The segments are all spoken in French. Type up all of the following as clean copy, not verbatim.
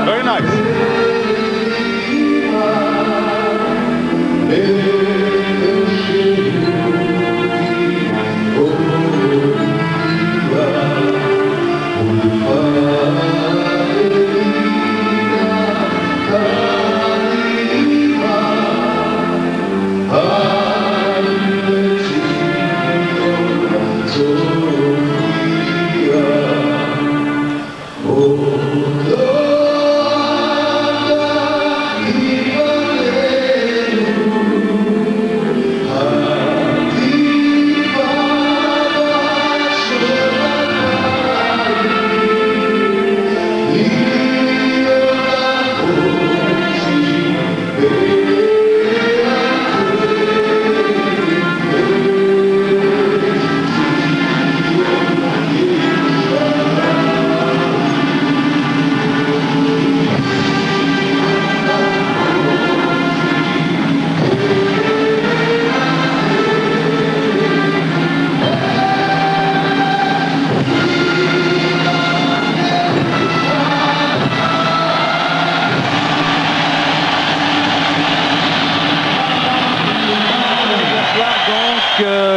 Very nice.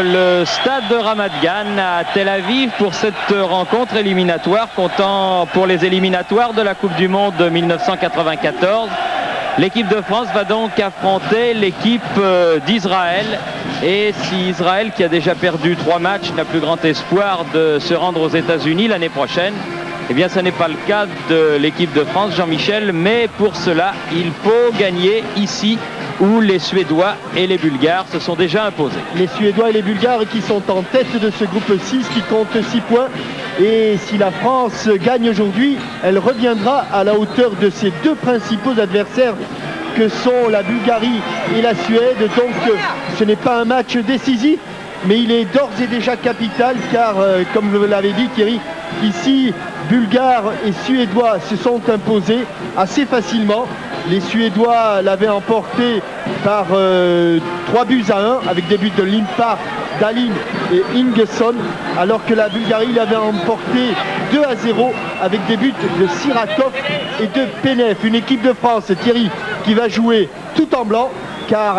Le stade de Ramat Gan à Tel Aviv pour cette rencontre éliminatoire comptant pour les éliminatoires de la Coupe du Monde de 1994. L'équipe de France va donc affronter l'équipe d'Israël. Et si Israël, qui a déjà perdu 3 matchs, n'a plus grand espoir de se rendre aux États-Unis l'année prochaine, eh bien ce n'est pas le cas de l'équipe de France, Jean-Michel, mais pour cela, il faut gagner ici où les Suédois et les Bulgares se sont déjà imposés. Les Suédois et les Bulgares qui sont en tête de ce groupe 6 qui compte 6 points. Et si la France gagne aujourd'hui, elle reviendra à la hauteur de ses 2 principaux adversaires que sont la Bulgarie et la Suède. Donc ce n'est pas un match décisif, mais il est d'ores et déjà capital car, comme vous l'avez dit Thierry, ici, Bulgares et Suédois se sont imposés assez facilement. Les Suédois l'avaient emporté par 3-1 avec des buts de Limpa, Dahlin et Ingesson, alors que la Bulgarie l'avait emporté 2-0 avec des buts de Sirakov et de Penef. Une équipe de France, Thierry, qui va jouer tout en blanc car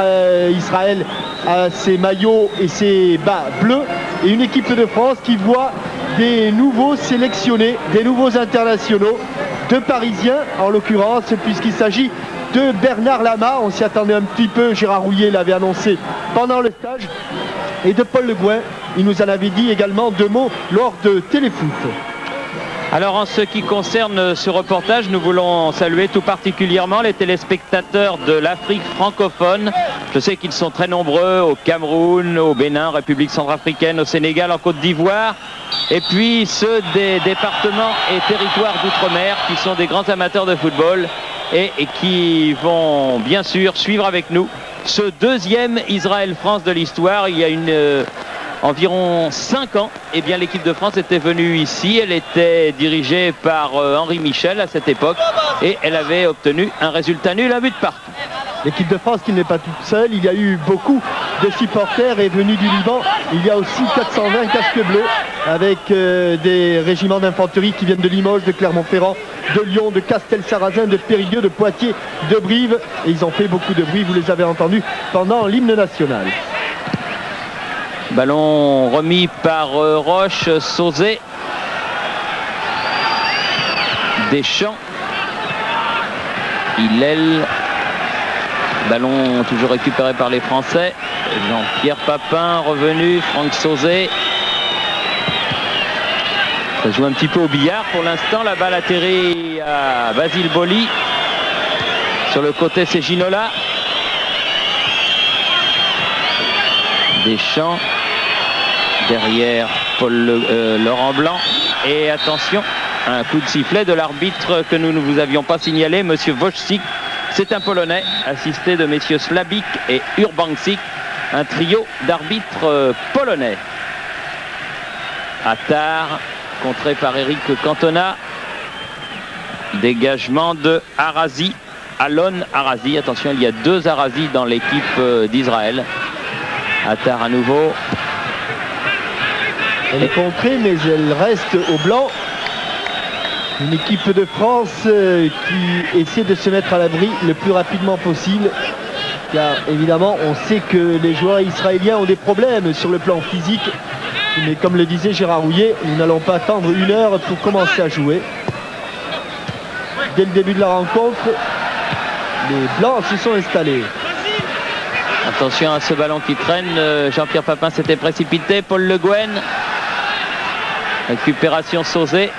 Israël a ses maillots et ses bas bleus, et une équipe de France qui voit des nouveaux sélectionnés, des nouveaux internationaux, 2 Parisiens en l'occurrence, puisqu'il s'agit de Bernard Lama, on s'y attendait un petit peu, Gérard Rouillet l'avait annoncé pendant le stage, et de Paul Le Gouin, il nous en avait dit également 2 mots lors de Téléfoot. Alors en ce qui concerne ce reportage, nous voulons saluer tout particulièrement les téléspectateurs de l'Afrique francophone. Je sais qu'ils sont très nombreux au Cameroun, au Bénin, République centrafricaine, au Sénégal, en Côte d'Ivoire. Et puis ceux des départements et territoires d'outre-mer qui sont des grands amateurs de football et qui vont bien sûr suivre avec nous ce 2e Israël-France de l'histoire. Il y a environ 5 ans, eh bien l'équipe de France était venue ici. Elle était dirigée par Henri Michel à cette époque et elle avait obtenu un résultat nul, 1 but partout. L'équipe de France qui n'est pas toute seule, il y a eu beaucoup de supporters et venus du Liban. Il y a aussi 420 casques bleus avec des régiments d'infanterie qui viennent de Limoges, de Clermont-Ferrand, de Lyon, de Castel-Sarrazin, de Périgueux, de Poitiers, de Brive. Et ils ont fait beaucoup de bruit, vous les avez entendus pendant l'hymne national. Ballon remis par Roche, Sauzet, Deschamps, Hillel. Ballon toujours récupéré par les Français. Jean-Pierre Papin revenu, Franck Sauzet. Ça joue un petit peu au billard pour l'instant. La balle atterrit à Basile Boli. Sur le côté, c'est Ginola. Deschamps. Derrière, Laurent Blanc. Et attention, un coup de sifflet de l'arbitre que nous ne vous avions pas signalé, monsieur Wojcik. C'est un Polonais, assisté de messieurs Slabik et Urbansik, un trio d'arbitres polonais. Attar, contré par Eric Cantona. Dégagement de Harazi. Alon Arazi. Attention, il y a 2 Arazi dans l'équipe d'Israël. Attar à nouveau. Elle est contrée, mais elle reste au blanc. Une équipe de France qui essaie de se mettre à l'abri le plus rapidement possible. Car évidemment, on sait que les joueurs israéliens ont des problèmes sur le plan physique. Mais comme le disait Gérard Rouillet, nous n'allons pas attendre 1 heure pour commencer à jouer. Dès le début de la rencontre, les Blancs se sont installés. Attention à ce ballon qui traîne. Jean-Pierre Papin s'était précipité. Paul Le Guen. Récupération Sauzé.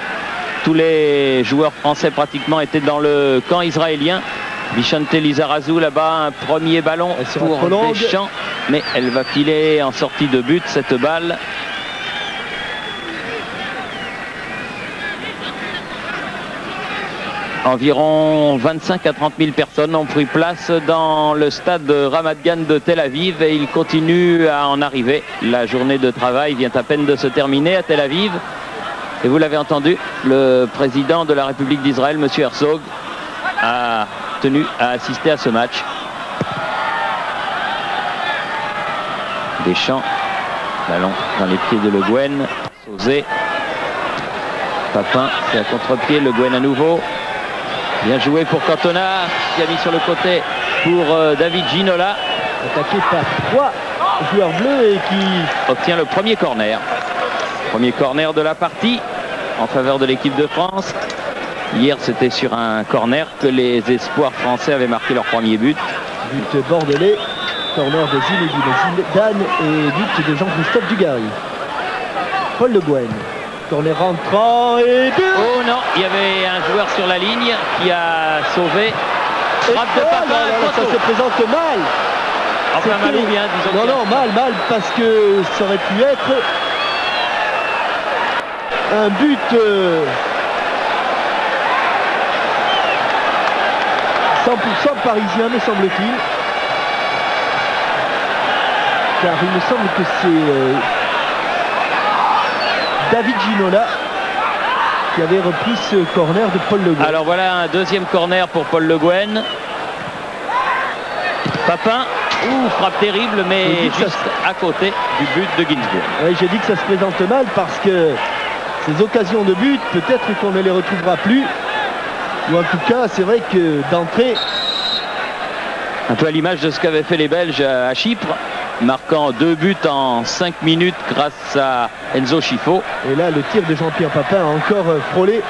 Tous les joueurs français pratiquement étaient dans le camp israélien. Bichante Lizarazu là-bas, un premier ballon pour Deschamps. Mais elle va filer en sortie de but cette balle. Environ 25 à 30 000 personnes ont pris place dans le stade Ramat Gan de Tel Aviv et il continue à en arriver. La journée de travail vient à peine de se terminer à Tel Aviv. Et vous l'avez entendu, le président de la République d'Israël, M. Herzog, a tenu à assister à ce match. Deschamps, ballon dans les pieds de Le Guen. Sauzé. Papin, c'est à contre-pied, Le Guen à nouveau. Bien joué pour Cantona, qui a mis sur le côté pour David Ginola. Attaqué par 3 joueurs bleus et qui obtient le premier corner. Premier corner de la partie en faveur de l'équipe de France. Hier, c'était sur un corner que les espoirs français avaient marqué leur premier but. But bordelais, corner de Zinedine Zidane et but de Jean-Christophe Dugarry. Paul Le Guen. Corner rentrant et but. Oh non, il y avait un joueur sur la ligne qui a sauvé. Frappe de Papin. Ça se présente mal. Enfin mal ou bien, disons. Non, mal, parce que ça aurait pu être un but 100% parisien, me semble-t-il. Car il me semble que c'est David Ginola qui avait repris ce corner de Paul Le Guen. Alors voilà un deuxième corner pour Paul Le Guen. Papin, frappe terrible, mais juste à côté du but de Ginsburg. Oui, j'ai dit que ça se présente mal parce que ces occasions de but, peut-être qu'on ne les retrouvera plus. Ou en tout cas, c'est vrai que d'entrée... Un peu à l'image de ce qu'avaient fait les Belges à Chypre, marquant 2 buts en 5 minutes grâce à Enzo Schifo. Et là, le tir de Jean-Pierre Papin a encore frôlé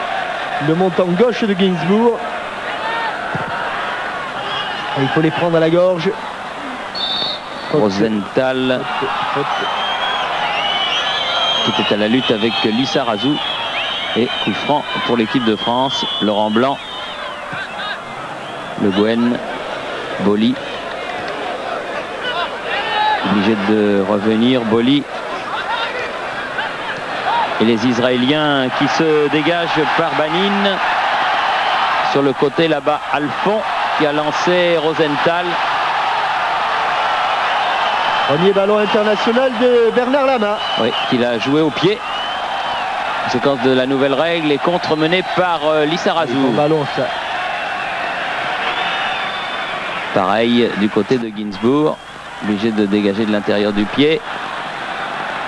le montant gauche de Ginsburg. Et il faut les prendre à la gorge. Rosenthal qui était à la lutte avec Lizarazu. Et coup franc pour l'équipe de France. Laurent Blanc, Le Guen, Boli. Obligé de revenir, Boli. Et les Israéliens qui se dégagent par Banin. Sur le côté là-bas, Alphon qui a lancé Rosenthal. Premier ballon international de Bernard Lama. Oui, qu'il a joué au pied. Séquence de la nouvelle règle et contre mené par Lizarazu. Bon ballon, ça. Pareil du côté de Ginsburg. Obligé de dégager de l'intérieur du pied.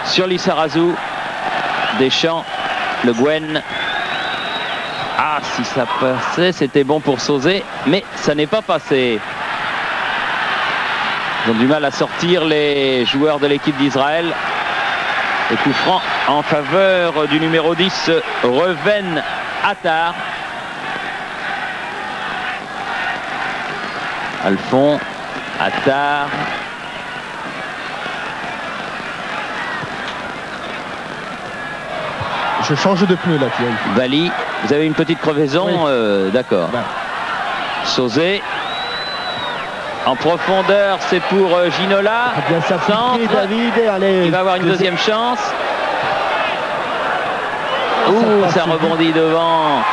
Sur Lizarazu. Deschamps. Le Guen. Ah, si ça passait, c'était bon pour Sauzé. Mais ça n'est pas passé. Ils ont du mal à sortir les joueurs de l'équipe d'Israël. Et coup franc en faveur du numéro 10, Reuven Attar. Alphon, Attar. Je change de pneu là, Thierry. Bali, vous avez une petite crevaison, oui. D'accord. Ben. Sauzé. En profondeur, c'est pour Ginola. Bien s'appliquer, David. Allez, il va avoir une deuxième chance. Ça rebondit devant.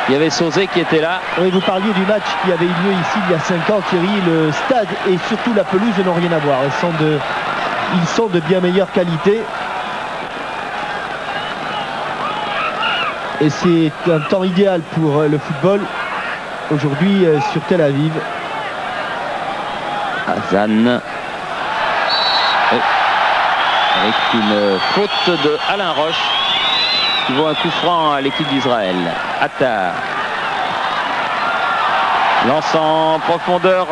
Il y avait Sauzé qui était là. Oui, vous parliez du match qui avait eu lieu ici il y a 5 ans, Thierry. Le stade et surtout la pelouse n'ont rien à voir. Ils sont de bien meilleure qualité. Et c'est un temps idéal pour le football. aujourd'hui sur Tel Aviv. Hazan. Oui. Avec une faute de Alain Roche qui vaut un coup franc à l'équipe d'Israël. Attar. Lance en profondeur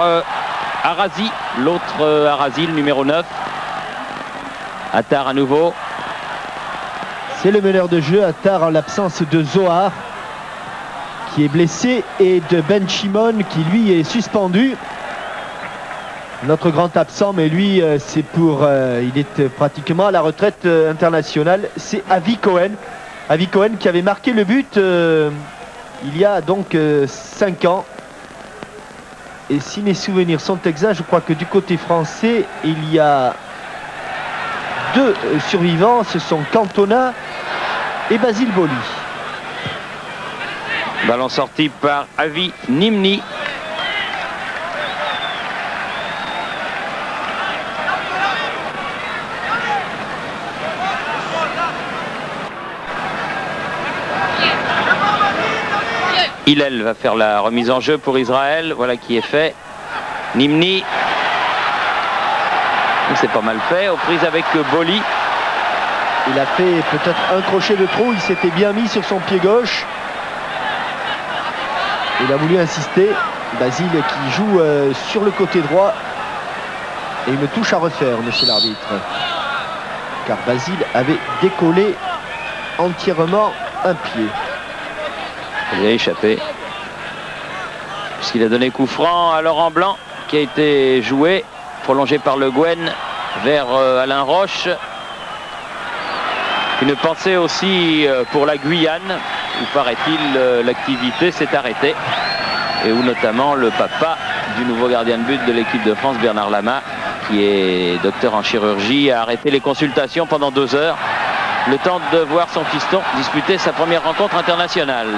Arazi, l'autre Arazi, le numéro 9. Attar à nouveau. C'est le meneur de jeu, Attar, en l'absence de Zohar qui est blessé et de Ben Shimon qui lui est suspendu. Notre grand absent, mais lui c'est pour il est pratiquement à la retraite internationale, c'est Avi Cohen. Avi Cohen qui avait marqué le but il y a donc 5 ans. Et si mes souvenirs sont exacts, je crois que du côté français, il y a 2 survivants, ce sont Cantona et Basile Boli. Ballon sorti par Avi Nimni. Hillel va faire la remise en jeu pour Israël. Voilà qui est fait. Nimni. C'est pas mal fait. Aux prises avec Boli. Il a fait peut-être un crochet de trop. Il s'était bien mis sur son pied gauche. Il a voulu insister. Basile qui joue sur le côté droit. Et une touche à refaire, monsieur l'arbitre. Car Basile avait décollé entièrement un pied. Il a échappé. Puisqu'il a donné coup franc à Laurent Blanc qui a été joué, prolongé par Le Guen vers Alain Roche. Une pensée aussi pour la Guyane où paraît-il l'activité s'est arrêtée et où notamment le papa du nouveau gardien de but de l'équipe de France, Bernard Lama, qui est docteur en chirurgie, a arrêté les consultations pendant 2 heures, le temps de voir son fiston disputer sa première rencontre internationale.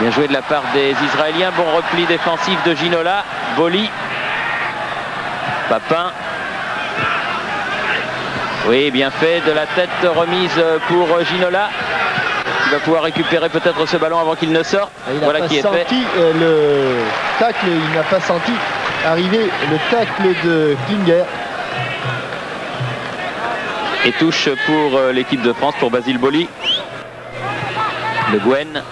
Bien joué de la part des Israéliens. Bon repli défensif de Ginola. Boli. Papin. Oui, bien fait. De la tête remise pour Ginola. Il va pouvoir récupérer peut-être ce ballon avant qu'il ne sorte. Voilà qui est fait. Le tacle, il n'a pas senti arriver le tacle de Klinger. Et touche pour l'équipe de France, pour Basile Boli. Le Guen.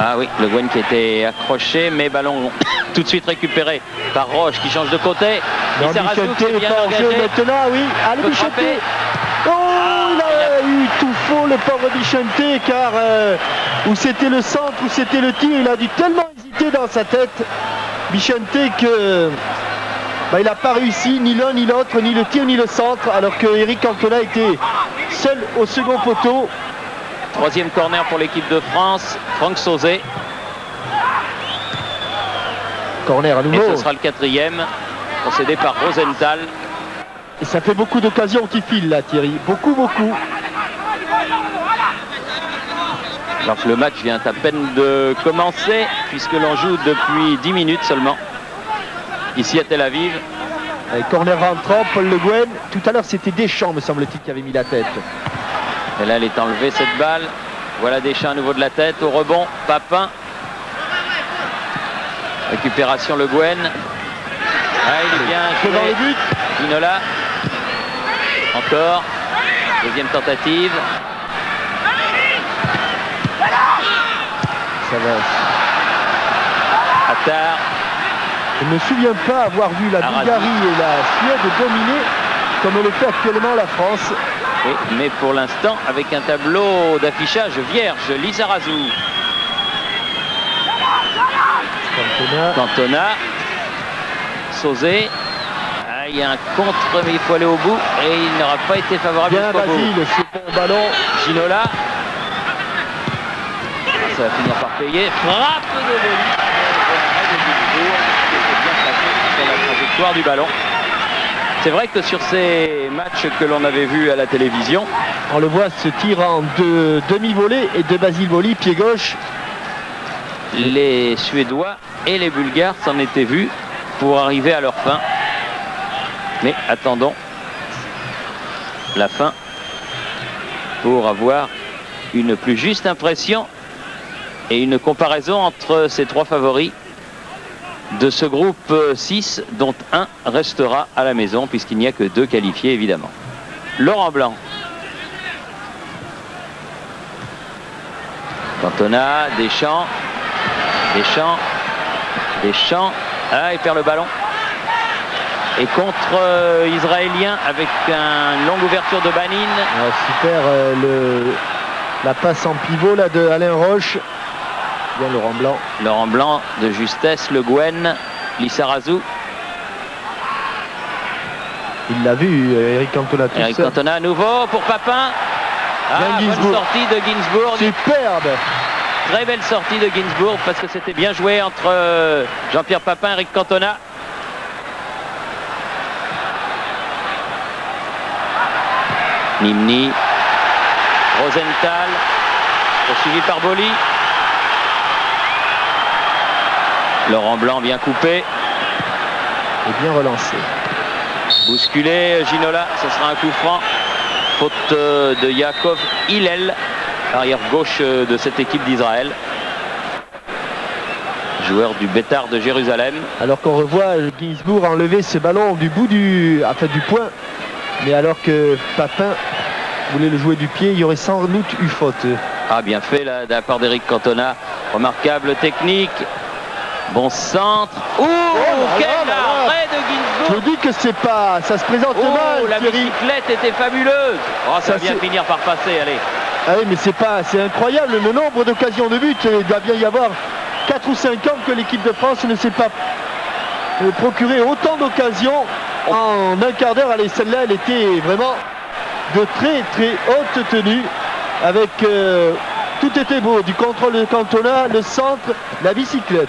Ah oui, Le Guen qui était accroché, mais ballon tout de suite récupéré par Roche qui change de côté. Bichente est bien engagé maintenant, oui. Allez, Bichente. Oh, il a eu tout faux, le pauvre Bichente, car où c'était le centre, où c'était le tir, il a dû tellement hésiter dans sa tête, Bichente, que il n'a pas réussi ni l'un ni l'autre, ni le tir ni le centre, alors que Eric Cantona était seul au second poteau. 3e corner pour l'équipe de France, Franck Sauzet. Corner à nouveau. Et ce sera le 4e, concédé par Rosenthal. Et ça fait beaucoup d'occasions qui filent là, Thierry. Beaucoup. Alors que le match vient à peine de commencer, puisque l'on joue depuis 10 minutes seulement, ici à Tel Aviv. Et corner rentrant, Paul Le Guen. Tout à l'heure, c'était Deschamps, me semble-t-il, qui avait mis la tête. Et là, elle est enlevée, cette balle. Voilà Deschamps à nouveau de la tête. Au rebond, Papin. Récupération Le Guen. Ah, il est bien joué. Devant le but. Ginola. Encore. 2e tentative. Ça va. Attar. Je ne me souviens pas avoir vu la Bulgarie et la Suède dominer comme le fait actuellement la France. Oui, mais pour l'instant, avec un tableau d'affichage vierge, Lizarazu. Cantona. Sauzet. Ah, il y a un contre, mais il faut aller au bout. Et il n'aura pas été favorable jusqu'au bout. Basile, c'est bon ballon. Ginola. Ah, ça va finir par payer. Frappe de Boli. Sur la trajectoire du ballon. C'est vrai que sur ces matchs que l'on avait vus à la télévision, on le voit se tir en demi-volée et de Basile Boli, pied gauche. Les Suédois et les Bulgares s'en étaient vus pour arriver à leur fin. Mais attendons la fin pour avoir une plus juste impression et une comparaison entre ces 3 favoris de ce groupe 6, dont un restera à la maison puisqu'il n'y a que 2 qualifiés évidemment. Laurent Blanc. Cantona, Deschamps. Ah, il perd le ballon. Et contre Israélien avec une longue ouverture de Banin. Ah, super la passe en pivot là de Alain Roche. Bien Laurent Blanc. Laurent Blanc de justesse, Le Guen, Lissarazu. Il l'a vu, Eric Cantona tout Eric seul. Cantona à nouveau pour Papin. Ah, bonne sortie de Ginsburg. Superbe. Très belle sortie de Ginsburg parce que c'était bien joué entre Jean-Pierre Papin et Eric Cantona. Nimni, Rosenthal, poursuivi par Boli. Laurent Blanc bien coupé. Et bien relancé. Bousculé, Ginola, ce sera un coup franc. Faute de Yaakov Hillel, arrière gauche de cette équipe d'Israël. Joueur du Bétar de Jérusalem. Alors qu'on revoit Ginsburg enlever ce ballon du bout du point. Mais alors que Papin voulait le jouer du pied, il y aurait sans doute eu faute. Ah, bien fait là, de la part d'Eric Cantona. Remarquable technique. Bon centre. Ouh, quel arrêt de Ginsburg. Je vous dis que c'est pas, ça se présente mal. La Thierry. bicyclette était fabuleuse. Oh, ça va bien finir par passer, allez. Ah oui, mais c'est incroyable le nombre d'occasions de but. Il doit bien y avoir 4 ou 5 ans que l'équipe de France ne s'est pas procuré autant d'occasions en un quart d'heure. Allez, celle-là, elle était vraiment de très très haute tenue avec tout était beau, du contrôle de Cantona, le centre, la bicyclette.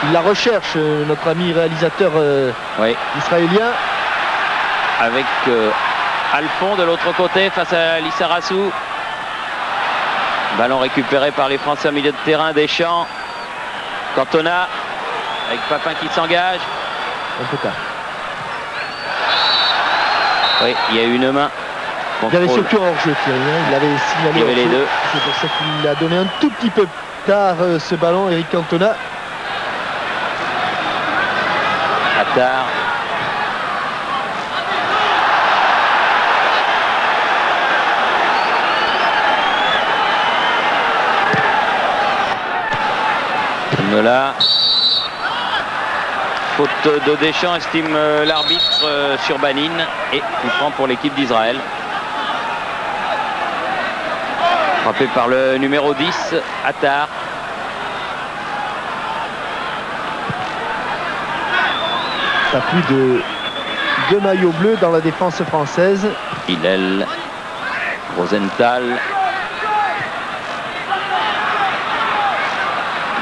Il la recherche, notre ami réalisateur Oui. israélien. Avec Alphon de l'autre côté face à Lissarazu. Ballon récupéré par les Français au milieu de terrain. Deschamps, Cantona avec Papin qui s'engage. Un peu tard. Oui, il y a eu une main. Il y avait Contrôle. surtout hors-jeu, Thierry. Il avait signalé Il y avait les hors-jeu. deux. C'est pour ça qu'il a donné un tout petit peu tard ce ballon, Eric Cantona. Attard. Là. Faute de Deschamps, estime l'arbitre sur Banin, et coup franc pour l'équipe d'Israël. Frappé par le numéro 10, Attard. Pas plus de 2 maillots bleus dans la défense française. Hillel, Rosenthal.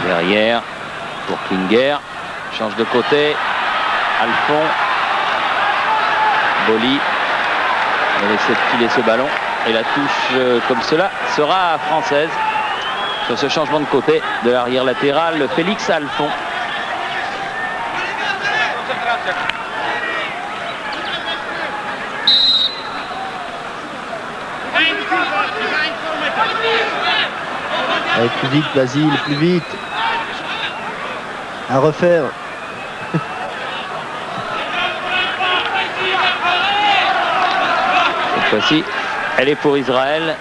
Derrière pour Klinger. Change de côté. Alphon. Boli. On va laisser filer ce ballon. Et la touche comme cela sera française. Sur ce changement de côté de l'arrière latéral, Félix Alphon. Allez, plus vite, Basile, plus vite. À refaire. Cette fois-ci, elle est pour Israël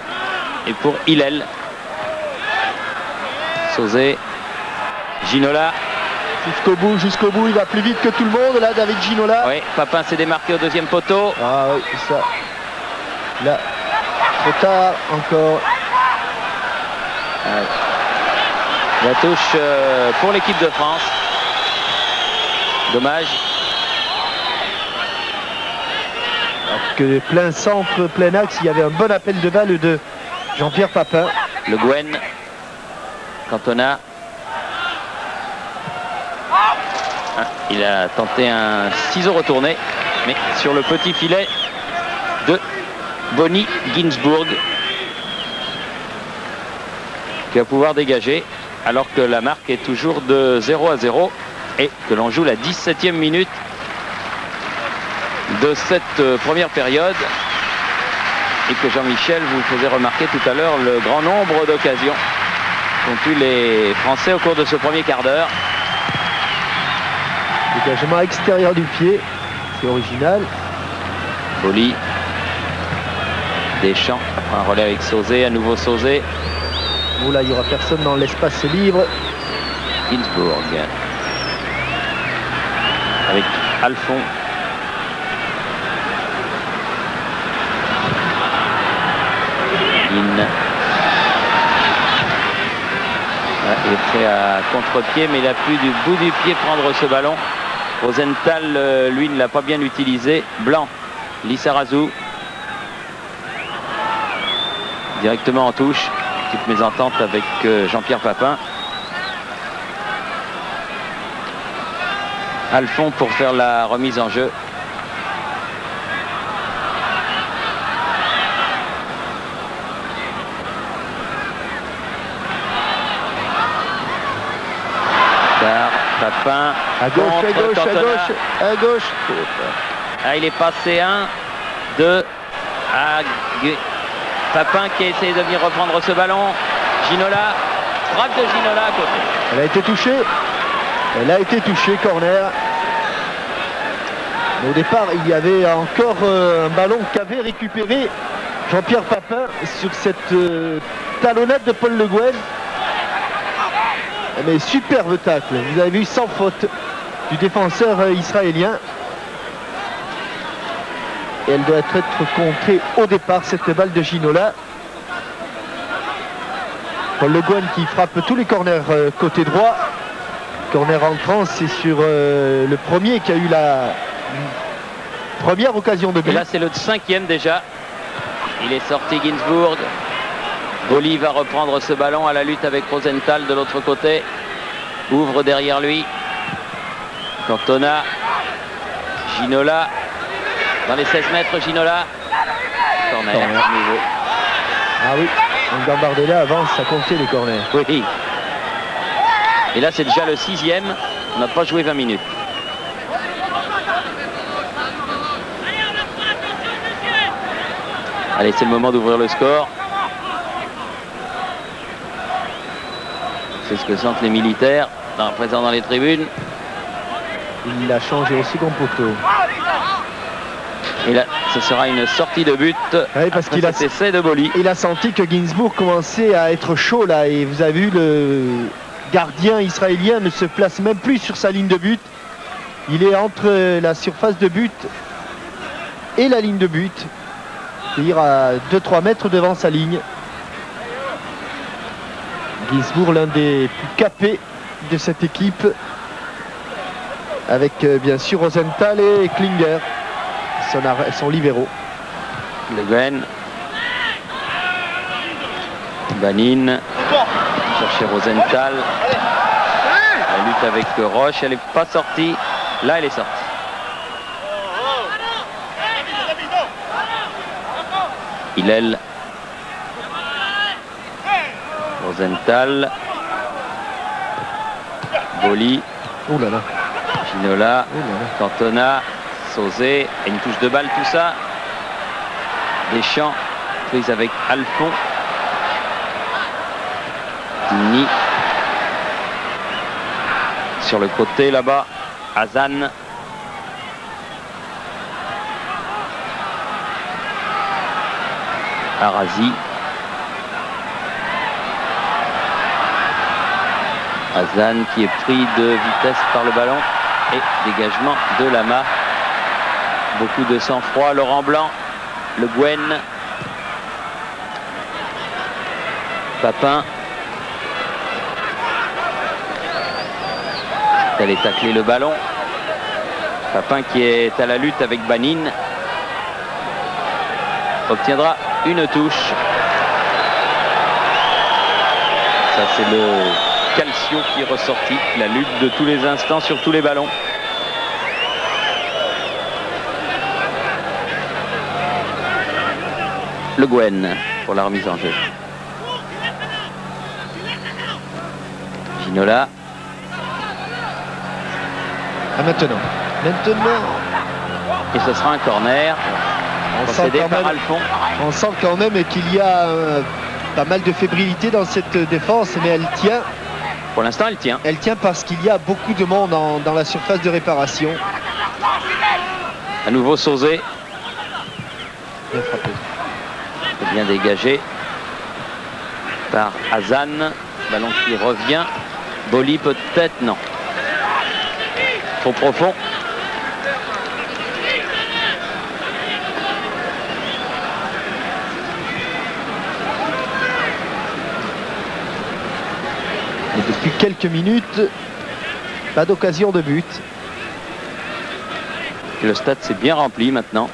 et pour Hillel. Sauzé, Ginola. Jusqu'au bout, il va plus vite que tout le monde, là, David Ginola. Oui, Papin s'est démarqué au deuxième poteau. Ah oui, c'est ça. Là, trop tard, encore. La touche pour l'équipe de France. Dommage. Alors que plein centre, plein axe, il y avait un bon appel de balle de Jean-Pierre Papin. Le Guen. Cantona. Il a tenté un ciseau retourné, mais sur le petit filet de Bonnie Ginsburg, qui va pouvoir dégager alors que la marque est toujours de 0-0 et que l'on joue la 17e minute de cette première période. et que Jean-Michel vous faisait remarquer tout à l'heure le grand nombre d'occasions qu'ont eu les Français au cours de ce premier quart d'heure. Dégagement extérieur du pied, c'est original. Boly. Deschamps, après un relais avec Sauzé, à nouveau Sauzé. Bon, là, il n'y aura personne dans l'espace libre. Ginsburg. Avec Alphon. Il est prêt à contre-pied, mais il a pu du bout du pied prendre ce ballon. Rosenthal, lui, ne l'a pas bien utilisé. Blanc, Lissarazu. Directement en touche. Petite mésentente avec Jean-Pierre Papin. Alphon pour faire la remise en jeu. Papin à gauche, à gauche, à gauche, à gauche. Ah, il est passé 1, 2 à Papin qui a essayé de venir reprendre ce ballon. Ginola, frappe de Ginola à côté. Elle a été touchée. Elle a été touchée, corner. Mais au départ, il y avait encore un ballon qu'avait récupéré Jean-Pierre Papin sur cette talonnette de Paul Le Guen. Mais superbe tacle, vous avez vu, sans faute du défenseur israélien. Et elle doit être contrée au départ, cette balle de Ginola. Paul Le Guen qui frappe tous les corners côté droit. Corner entrant, c'est sur le premier qui a eu la première occasion de but. Et là, c'est le 5e déjà. Il est sorti Ginsburg. Boly va reprendre ce ballon à la lutte avec Rosenthal de l'autre côté. Ouvre derrière lui. Cantona. Ginola. Dans les 16 mètres, Ginola. Corner. Nouveau. Ah oui, Gambardella avance à compter les corners. Oui. Et là, c'est déjà le 6e. On n'a pas joué 20 minutes. Allez, c'est le moment d'ouvrir le score. C'est ce que sentent les militaires présents dans les tribunes. Il l'a changé au second poteau. Et là, ce sera une sortie de but. Oui, parce qu'il a essai de Boly. Il a senti que Ginsburg commençait à être chaud là. Et vous avez vu, le gardien israélien ne se place même plus sur sa ligne de but. Il est entre la surface de but et la ligne de but. C'est-à-dire à 2-3 mètres devant sa ligne. Ginsburg, l'un des plus capés de cette équipe, avec bien sûr Rosenthal et Klinger, son libéraux. Le Guen. Banin. Chercher Rosenthal. La lutte avec Roche, elle n'est pas sortie. Là, elle est sortie. Hillel. Rosenthal. Boly. Oh là là. Ginola. Cantona. Sauzé. Et une touche de balle, tout ça. Deschamps. Prise avec Alphon. Dini. Sur le côté là-bas. Hazan. Arazi. Hazan qui est pris de vitesse par le ballon et dégagement de Lama. Beaucoup de sang-froid. Laurent Blanc, Le Guen, Papin. Allez tacler le ballon. Papin qui est à la lutte avec Banin. Obtiendra une touche. Ça c'est le Calcio qui est ressorti. La lutte de tous les instants sur tous les ballons. Le Guen pour la remise en jeu. Ginola. Ah, maintenant. Et ce sera un corner. Concédé par Alphon. On sent quand même qu'il y a pas mal de fébrilité dans cette défense, mais elle tient. Pour l'instant, elle tient. Elle tient parce qu'il y a beaucoup de monde dans la surface de réparation. À nouveau Sauzé. Bien frappé. Bien dégagé par Hazan. Ballon qui revient. Boli peut-être, non. Trop profond. Et depuis quelques minutes, pas d'occasion de but. Le stade s'est bien rempli maintenant.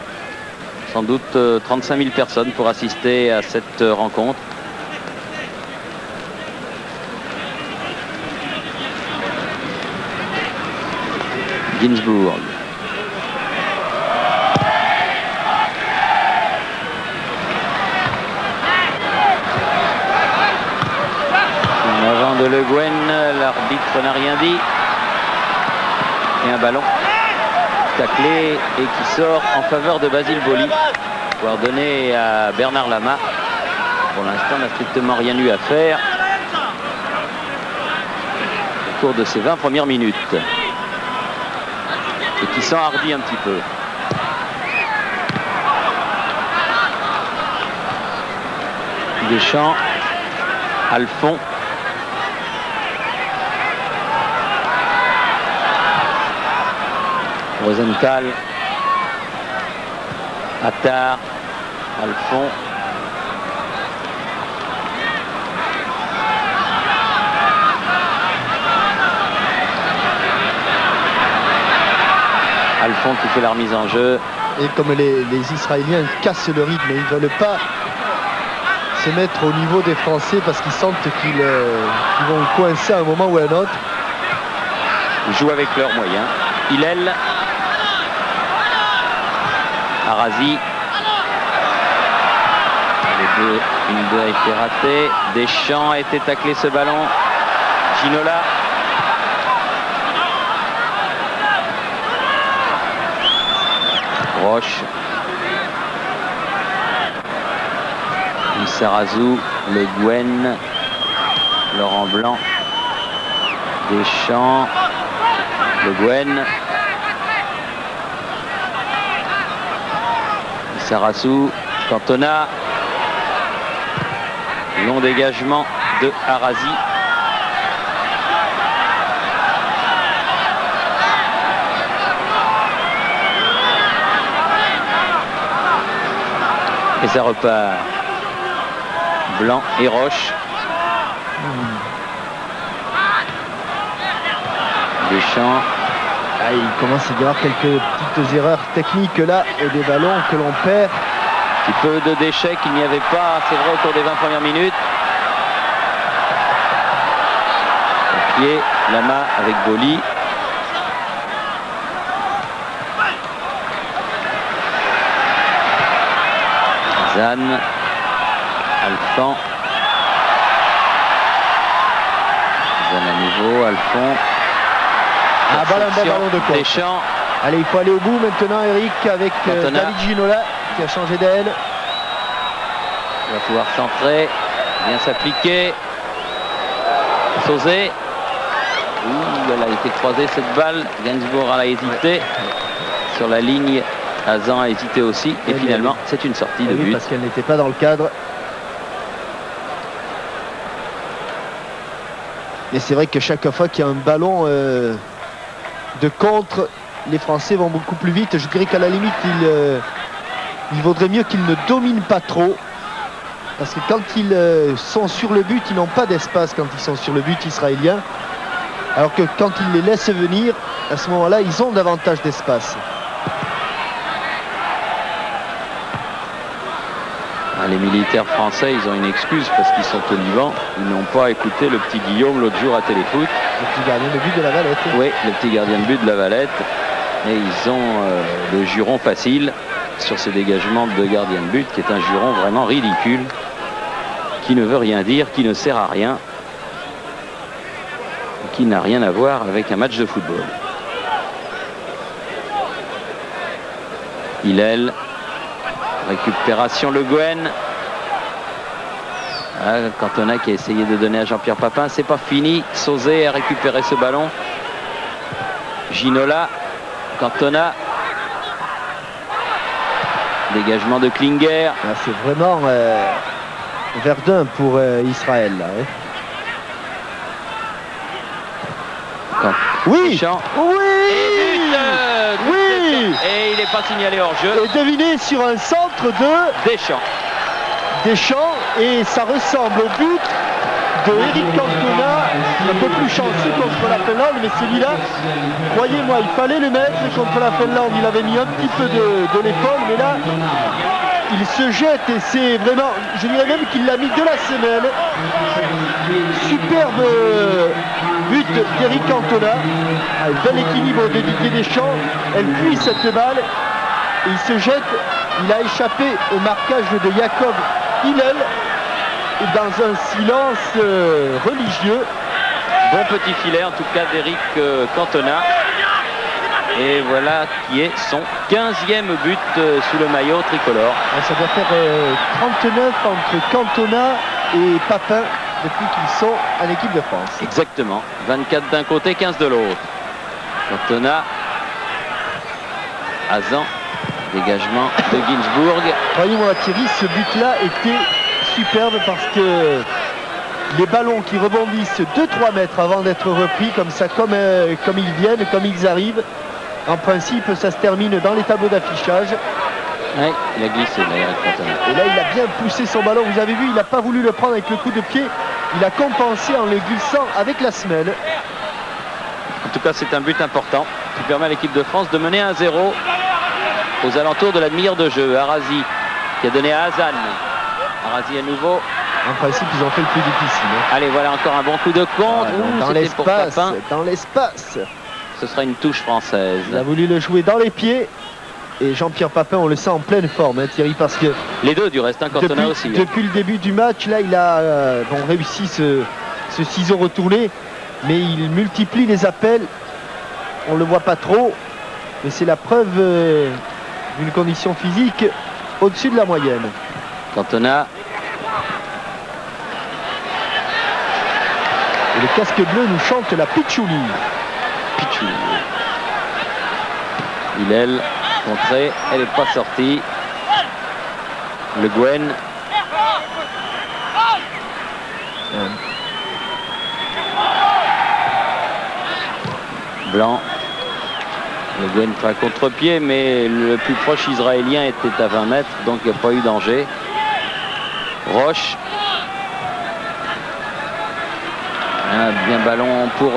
Sans doute 35 000 personnes pour assister à cette rencontre. Ginsburg. En avant de Le Guen, l'arbitre n'a rien dit. Et un ballon taclé et qui sort en faveur de Basile Boli. Pouvoir donner à Bernard Lama. Pour l'instant, n'a strictement rien eu à faire au cours de ces 20 premières minutes. Et qui s'enhardit un petit peu. Deschamps, Alphon. Rosenthal, Attar, Alphon. Alphon qui fait la remise en jeu. Et comme les Israéliens cassent le rythme, ils ne veulent pas se mettre au niveau des Français parce qu'ils sentent qu'ils vont coincer à un moment ou à un autre. Ils jouent avec leurs moyens. Hillel. Arazi. Une deux a été ratée. Deschamps a été taclé ce ballon. Ginola. Roche. Lissarazu. Le Guen. Laurent Blanc. Deschamps. Le Guen. Lissarazu. Cantona. Long dégagement de Arazi. Et ça repart. Blanc et Roche. Deschamps. Ah, il commence à y avoir quelques petites erreurs techniques là et des ballons que l'on perd. Un petit peu de déchets qu'il n'y avait pas, c'est vrai, au cours des 20 premières minutes. Au pied, Lama avec Boli. Zan. Alphon. Zan à nouveau, Alphon. Un ballon de course. Deschamps. Allez, il faut aller au bout maintenant, Eric, avec David Ginola qui a changé d'aile. Il va pouvoir centrer, bien s'appliquer. Sauzé. Elle a été croisée cette balle. Gainsbourg a hésité. Sur la ligne, Hazan a hésité aussi. Et finalement, c'est une sortie de but. Parce qu'elle n'était pas dans le cadre. Et c'est vrai que chaque fois qu'il y a un ballon de contre, les Français vont beaucoup plus vite. Je dirais qu'à la limite, il vaudrait mieux qu'ils ne dominent pas trop. Parce que quand ils sont sur le but, ils n'ont pas d'espace quand ils sont sur le but israélien. Alors que quand ils les laissent venir, à ce moment-là, ils ont davantage d'espace. Les militaires français, ils ont une excuse parce qu'ils sont au Liban. Ils n'ont pas écouté le petit Guillaume l'autre jour à Téléfoot. Le petit gardien de but de la Valette. Oui, le petit gardien de but de la Valette. Et ils ont le juron facile sur ce dégagement de gardien de but qui est un juron vraiment ridicule, qui ne veut rien dire, qui ne sert à rien, qui n'a rien à voir avec un match de football. Hillel. Récupération Le Guen. Cantona qui a essayé de donner à Jean-Pierre Papin. C'est pas fini. Sauzet a récupéré ce ballon. Ginola. Cantona. Dégagement de Klinger. C'est vraiment Verdun pour Israël. Là, hein. Oui. Deschamps. Oui. Oui. Et il n'est pas signalé hors jeu. Et devinez, sur un centre de Deschamps, et ça ressemble au but de Eric Cantona, un peu plus chanceux contre la Finlande, mais celui-là, croyez-moi, il fallait le mettre contre la Finlande. Il avait mis un petit peu de l'épaule, mais là, il se jette et c'est vraiment, je dirais même qu'il l'a mis de la semelle. Superbe but d'Eric Cantona, un bel équilibre de Didier Deschamps. Elle fuit cette balle et il se jette. Il a échappé au marquage de Jacob Hillel dans un silence religieux. Bon petit filet en tout cas d'Eric Cantona. Et voilà qui est son 15e but sous le maillot tricolore. Ça doit faire 39 entre Cantona et Papin depuis qu'ils sont en équipe de France. Exactement. 24 d'un côté, 15 de l'autre. Cantona. Azan. Dégagement de Ginsburg. Croyez-moi Thierry, ce but-là était superbe parce que les ballons qui rebondissent 2-3 mètres avant d'être repris comme ça, comme ils viennent, comme ils arrivent. En principe, ça se termine dans les tableaux d'affichage. Oui, il a glissé là, Eric Cantona. Et là, il a bien poussé son ballon. Vous avez vu, il n'a pas voulu le prendre avec le coup de pied. Il a compensé en le glissant avec la semelle. En tout cas, c'est un but important qui permet à l'équipe de France de mener 1-0 aux alentours de la demi-heure de jeu. Arazi qui a donné à Hazan. Arazi à nouveau. En principe, ils ont fait le plus difficile. Hein. Allez, voilà encore un bon coup de contre. Dans l'espace, dans l'espace. Ce sera une touche française. Il a voulu le jouer dans les pieds. Et Jean-Pierre Papin, on le sent en pleine forme, hein, Thierry, parce que... Les deux du reste, Cantona aussi. Depuis le début du match, là, il a réussi ce ciseau retourné. Mais il multiplie les appels. On ne le voit pas trop. Mais c'est la preuve d'une condition physique au-dessus de la moyenne. Cantona. Et les casques bleus nous chantent la Pichouli. Pichouli. Hillel, contrée, elle n'est pas sortie. Le Guen. Blanc. Le Guen fait un contre-pied, mais le plus proche israélien était à 20 mètres, donc il n'y a pas eu danger. Roche. Un bien ballon pour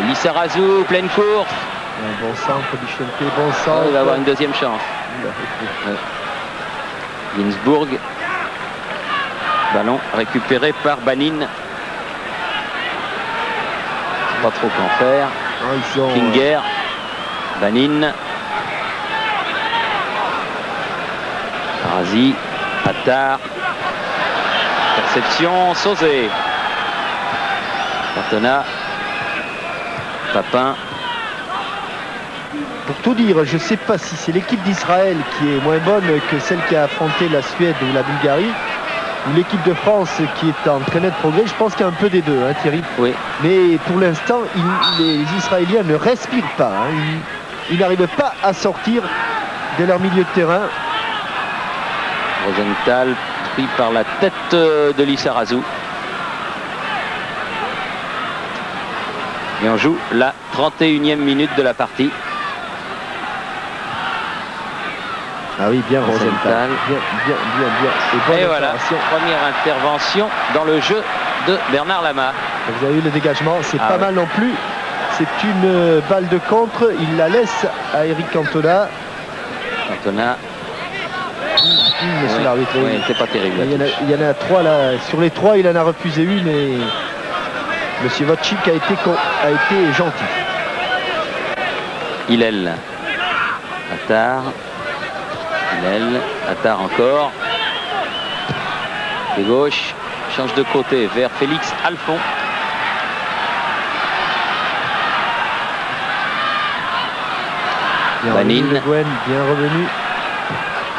Lissarazu, pleine course. Un bon centre du Chente, bon centre. Il va avoir une deuxième chance. Ginsburg. Ballon récupéré par Banin. Pas trop qu'en faire. Klinger. Banin. Arazi. Attar. Perception. Sauzet. Cantona. Papin. Pour tout dire, je ne sais pas si c'est l'équipe d'Israël qui est moins bonne que celle qui a affronté la Suède ou la Bulgarie, ou l'équipe de France qui est en très net progrès. Je pense qu'il y a un peu des deux, hein, Thierry. Oui. Mais pour l'instant, les Israéliens ne respirent pas. Hein. Ils n'arrivent pas à sortir de leur milieu de terrain. Rosenthal pris par la tête de Lissarazu. Et on joue la 31e minute de la partie. Ah oui, bien Rosenthal. Bien. Et voilà, première intervention dans le jeu de Bernard Lama. Vous avez eu le dégagement, c'est pas ouais. mal non plus. C'est une balle de contre, il la laisse à Eric Cantona. Cantona. Monsieur l'arbitre. Oui, c'est pas terrible. Il y en a 3 là. Sur les 3, il en a refusé une et Monsieur Wojcik a été gentil. Hillel. Attar. Hillel. Attar encore. De gauche. Change de côté vers Félix Alphon. Banin. Bien revenu.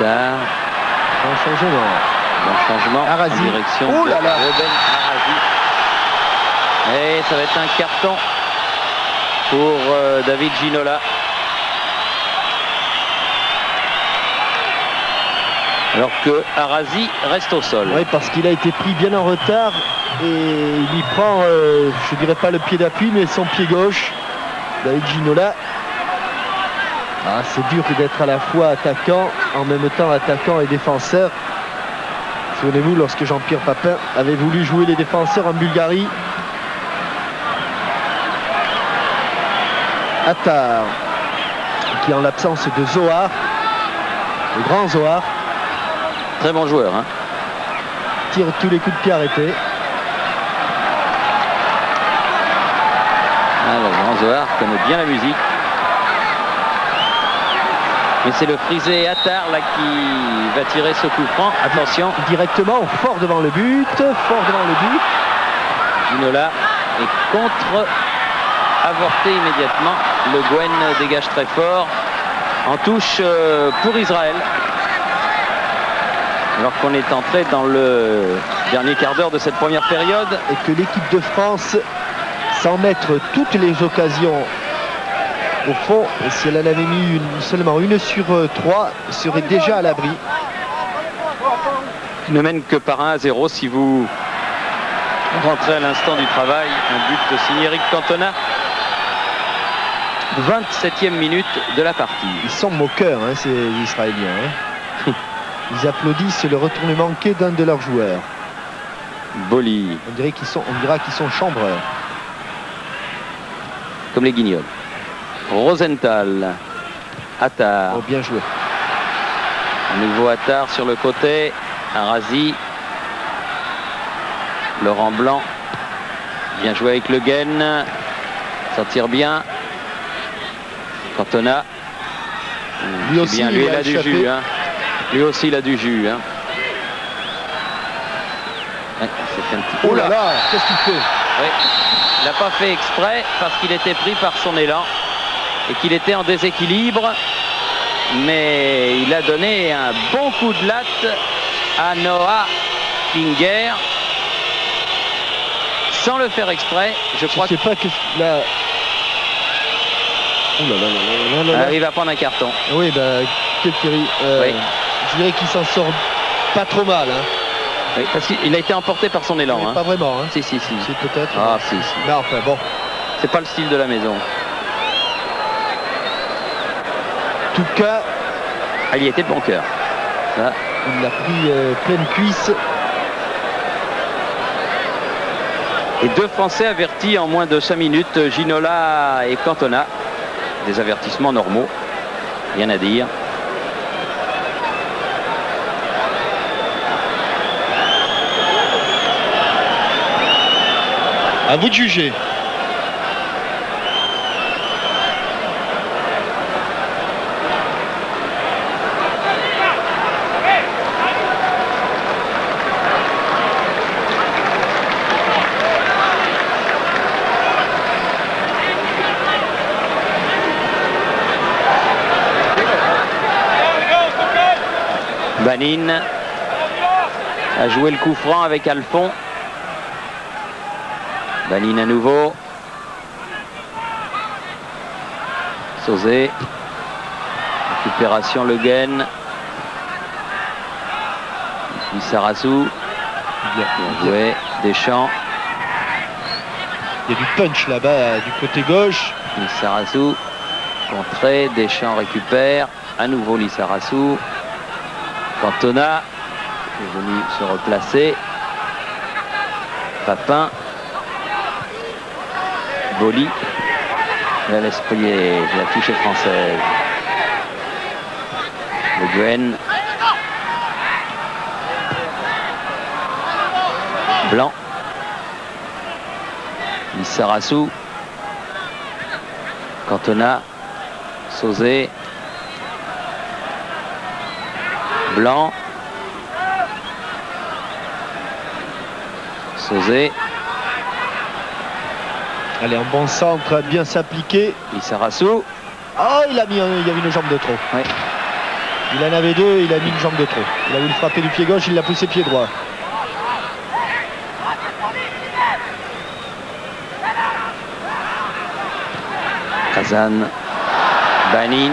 Attar. Un changement. Bon changement Arazi. en direction Oh là de là. Ruben Arazi. Et ça va être un carton pour David Ginola. Alors que Arazi reste au sol. Oui, parce qu'il a été pris bien en retard et il y prend, je dirais pas le pied d'appui, mais son pied gauche. David Ginola. Ah, c'est dur d'être à la fois attaquant, en même temps attaquant et défenseur. Souvenez-vous, lorsque Jean-Pierre Papin avait voulu jouer les défenseurs en Bulgarie. Attar, qui en l'absence de Zohar, le grand Zohar, Très bon joueur. Hein. tire tous les coups de pied arrêtés. Ah, le grand Zohar connaît bien la musique. Mais c'est le frisé Attar là qui va tirer ce coup franc. Attention, Directement, fort devant le but, fort devant le but. Ginola est contre avorté immédiatement. Le Gwen dégage très fort. En touche pour Israël. Alors qu'on est entré dans le dernier quart d'heure de cette première période. Et que l'équipe de France, sans mettre toutes les occasions au fond, si elle en avait mis seulement une sur 3, serait déjà à l'abri. Ne mène que par 1-0 si vous rentrez à l'instant du travail. Un but de signé Eric Cantona. 27e minute de la partie. Ils sont moqueurs, hein, ces Israéliens. Hein. Ils applaudissent le retourné manqué d'un de leurs joueurs. Boli, On dira qu'ils sont chambreurs. comme les Guignols. Rosenthal, Attar. Oh, bien joué. Un nouveau Attar sur le côté. Arazi. Laurent Blanc. Bien joué avec Le Guen. Ça tire bien. Cantona. Lui C'est aussi, bien, lui il a du échappé. jus. Hein. Lui aussi il a du jus. Hein. Ouais, c'était un petit peu. Oh là là, qu'est-ce qu'il fait? Oui. Il n'a pas fait exprès parce qu'il était pris par son élan et qu'il était en déséquilibre. Mais il a donné un bon coup de latte à Noah Klinger sans le faire exprès. Je crois Je sais pas que là. Oh là là là là là là. qu'il va prendre un carton. Oui, bah, quel Thierry. Oui. Je dirais qu'il s'en sort pas trop mal. Hein. Oui, parce qu'il a été emporté par son élan. Mais Hein. pas vraiment. Hein. Si. Si, peut-être. Ah, si. Mais enfin, bon. C'est pas le style de la maison. En tout cas, Ah, il y était de bon cœur. Ça, il l'a pris pleine cuisse. et deux Français avertis en moins de 5 minutes, Ginola et Cantona. Des avertissements normaux, rien à dire. À vous de juger. Banin a joué le coup franc avec Alphon. Banin à nouveau. Sauzé. Récupération Le Guen. Lissarassou. Bien joué. Deschamps. Il y a du punch là-bas du côté gauche. Lissarassou. Contré. Deschamps récupère. À nouveau Lissarassou. Cantona est venu se replacer. Papin. Boli. Là, l'esprit de la touche française. Le Guen. Blanc. Lissarassou. Cantona. Sauzé. Blanc. Sauzé. Allez, un bon centre, à bien s'appliquer. Lissarassou. Oh, il y avait une jambe de trop. Oui. Il en avait deux, il a mis une jambe de trop. Il a voulu frapper du pied gauche, il l'a poussé pied droit. Kazan, Banin.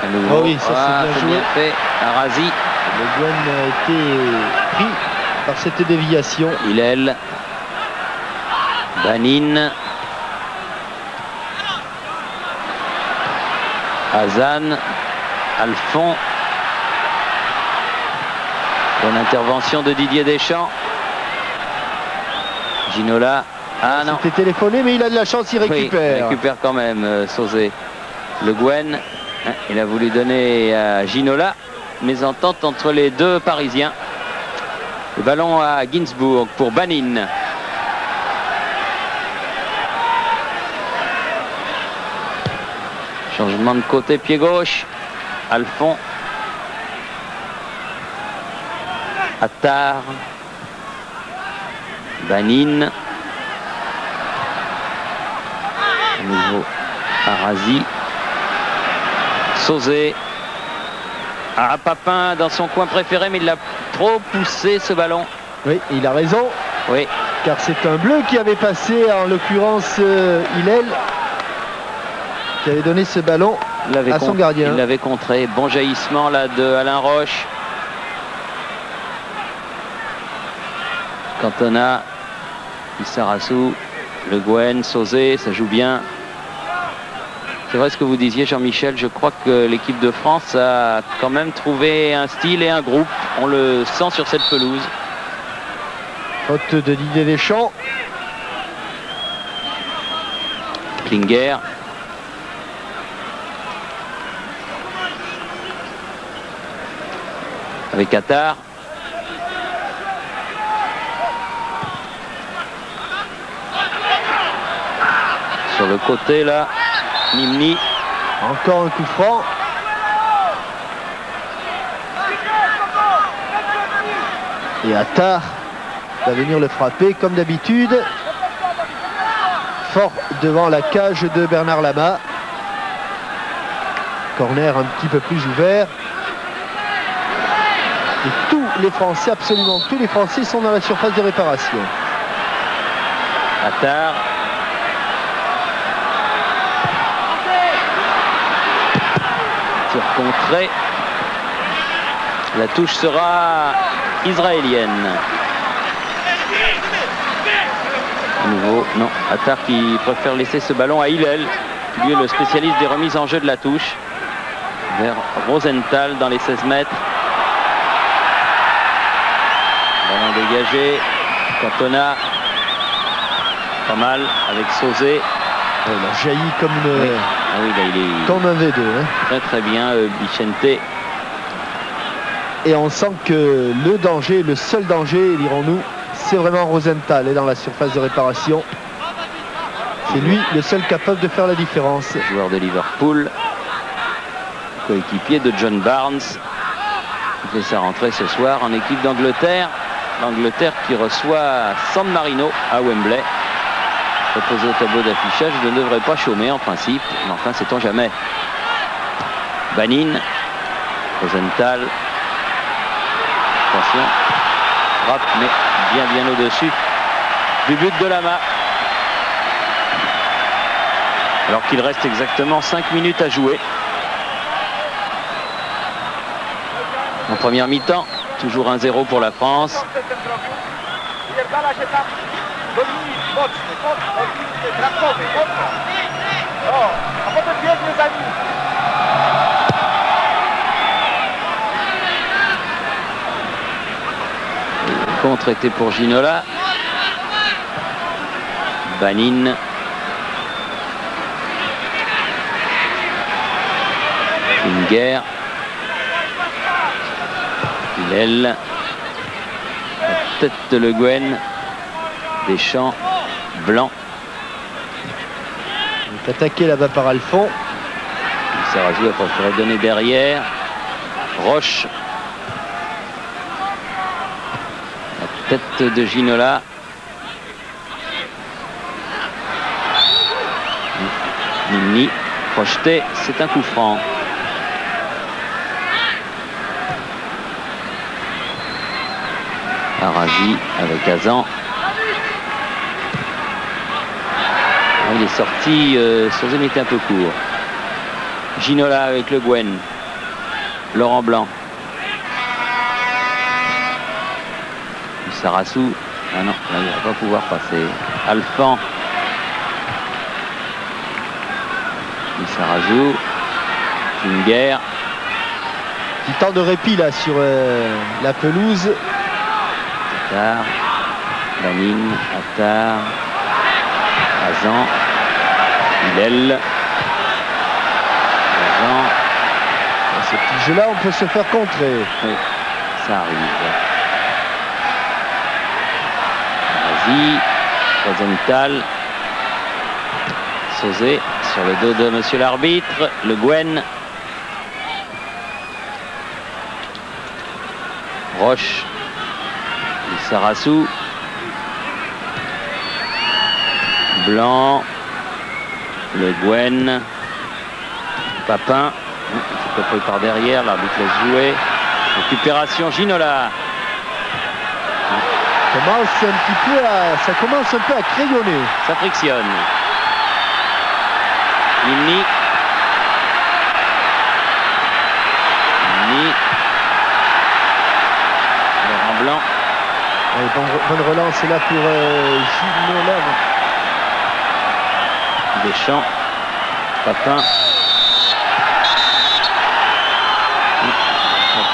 À nouveau. Oh oui, ça c'est bien joué. Fait. Arazi. Le Gwen a été pris par cette déviation. Hillel. Banin. Hazan. Alphon. Bonne intervention de Didier Deschamps. Ginola. Ah non. C'était téléphoné, mais il a de la chance, il récupère. Oui, il récupère quand même, Sauzé. Le Gwen, il a voulu donner à Ginola. Mésentente entre les deux Parisiens. Le ballon à Ginsburg pour Banin. Changement de côté, pied gauche. Alphon. Attar. Banin. À nouveau Arazi. Sauzé. Ah, Papin dans son coin préféré, mais il l'a trop poussé ce ballon. Oui, il a raison. Oui. Car c'est un bleu qui avait passé, en l'occurrence Hillel, qui avait donné ce ballon à son gardien. Il l'avait contré. Bon jaillissement là de Alain Roche. Cantona, Issarassou, Le Guen, Sauzé, ça joue bien. C'est vrai ce que vous disiez, Jean-Michel, je crois que l'équipe de France a quand même trouvé un style et un groupe. On le sent sur cette pelouse. Faute de Didier Deschamps. Klinger. Avec Qatar. Sur le côté là, Nimni. Encore un coup franc. Et Attar va venir le frapper comme d'habitude. Fort devant la cage de Bernard Lama. Corner un petit peu plus ouvert. Et tous les Français, absolument tous les Français sont dans la surface de réparation. Attar. Tir contré. La touche sera israélienne. À nouveau, non. Attar qui préfère laisser ce ballon à Hillel, qui lui est le spécialiste des remises en jeu de la touche. Vers Rosenthal dans les 16 mètres. Ballon dégagé. Cantona. Pas mal avec Sauzé. Il a jailli comme une... Oui. Ah oui, là, il est comme un V2. Hein. Très très bien, Vicente. Et on sent que le danger, le seul danger, dirons-nous, c'est vraiment Rosenthal est dans la surface de réparation. C'est lui le seul capable de faire la différence. Joueur de Liverpool, coéquipier de John Barnes, qui fait sa rentrée ce soir en équipe d'Angleterre. L'Angleterre qui reçoit San Marino à Wembley. Proposé au tableau d'affichage, ne devrait pas chômer en principe, mais enfin sait-on jamais. Banin, Rosenthal. Attention, frappe, mais bien au-dessus du but de Lama. Alors qu'il reste exactement 5 minutes à jouer. En première mi-temps, toujours 1-0 pour la France. Le contre était pour Ginola. Banin. Klinger. Hillel. La tête de Le Guen. Deschamps. Blanc. Il est attaqué là-bas par Alphon. Issarassou a préféré donner derrière. Roche. La tête de Ginola. Nimni. Projeté, c'est un coup franc. Arazi avec Azan. Il est sorti, son zone était un peu court. Ginola avec Le Guen. Laurent Blanc. Sarassou. Ah non, là il ne va pas pouvoir passer. Alphand. Sarassou. Une guerre. Petit temps de répit là sur la pelouse. Attar. Banine. Attar. Azan. Hillel. Azan. Ce petit jeu là on peut se faire contrer. Oui, ça arrive. Vas-y. Rosenthal. Sauzé sur le dos de monsieur l'arbitre. Le Guen. Roche. Sarassou. Blanc. Le Guen. Papin. Il peut par derrière. L'arbitre laisse jouer. Récupération Ginola. Ça commence un peu à crayonner. Ça frictionne. Nimni. Laurent Blanc. Bonne relance là pour Ginola. Deschamps. Papin.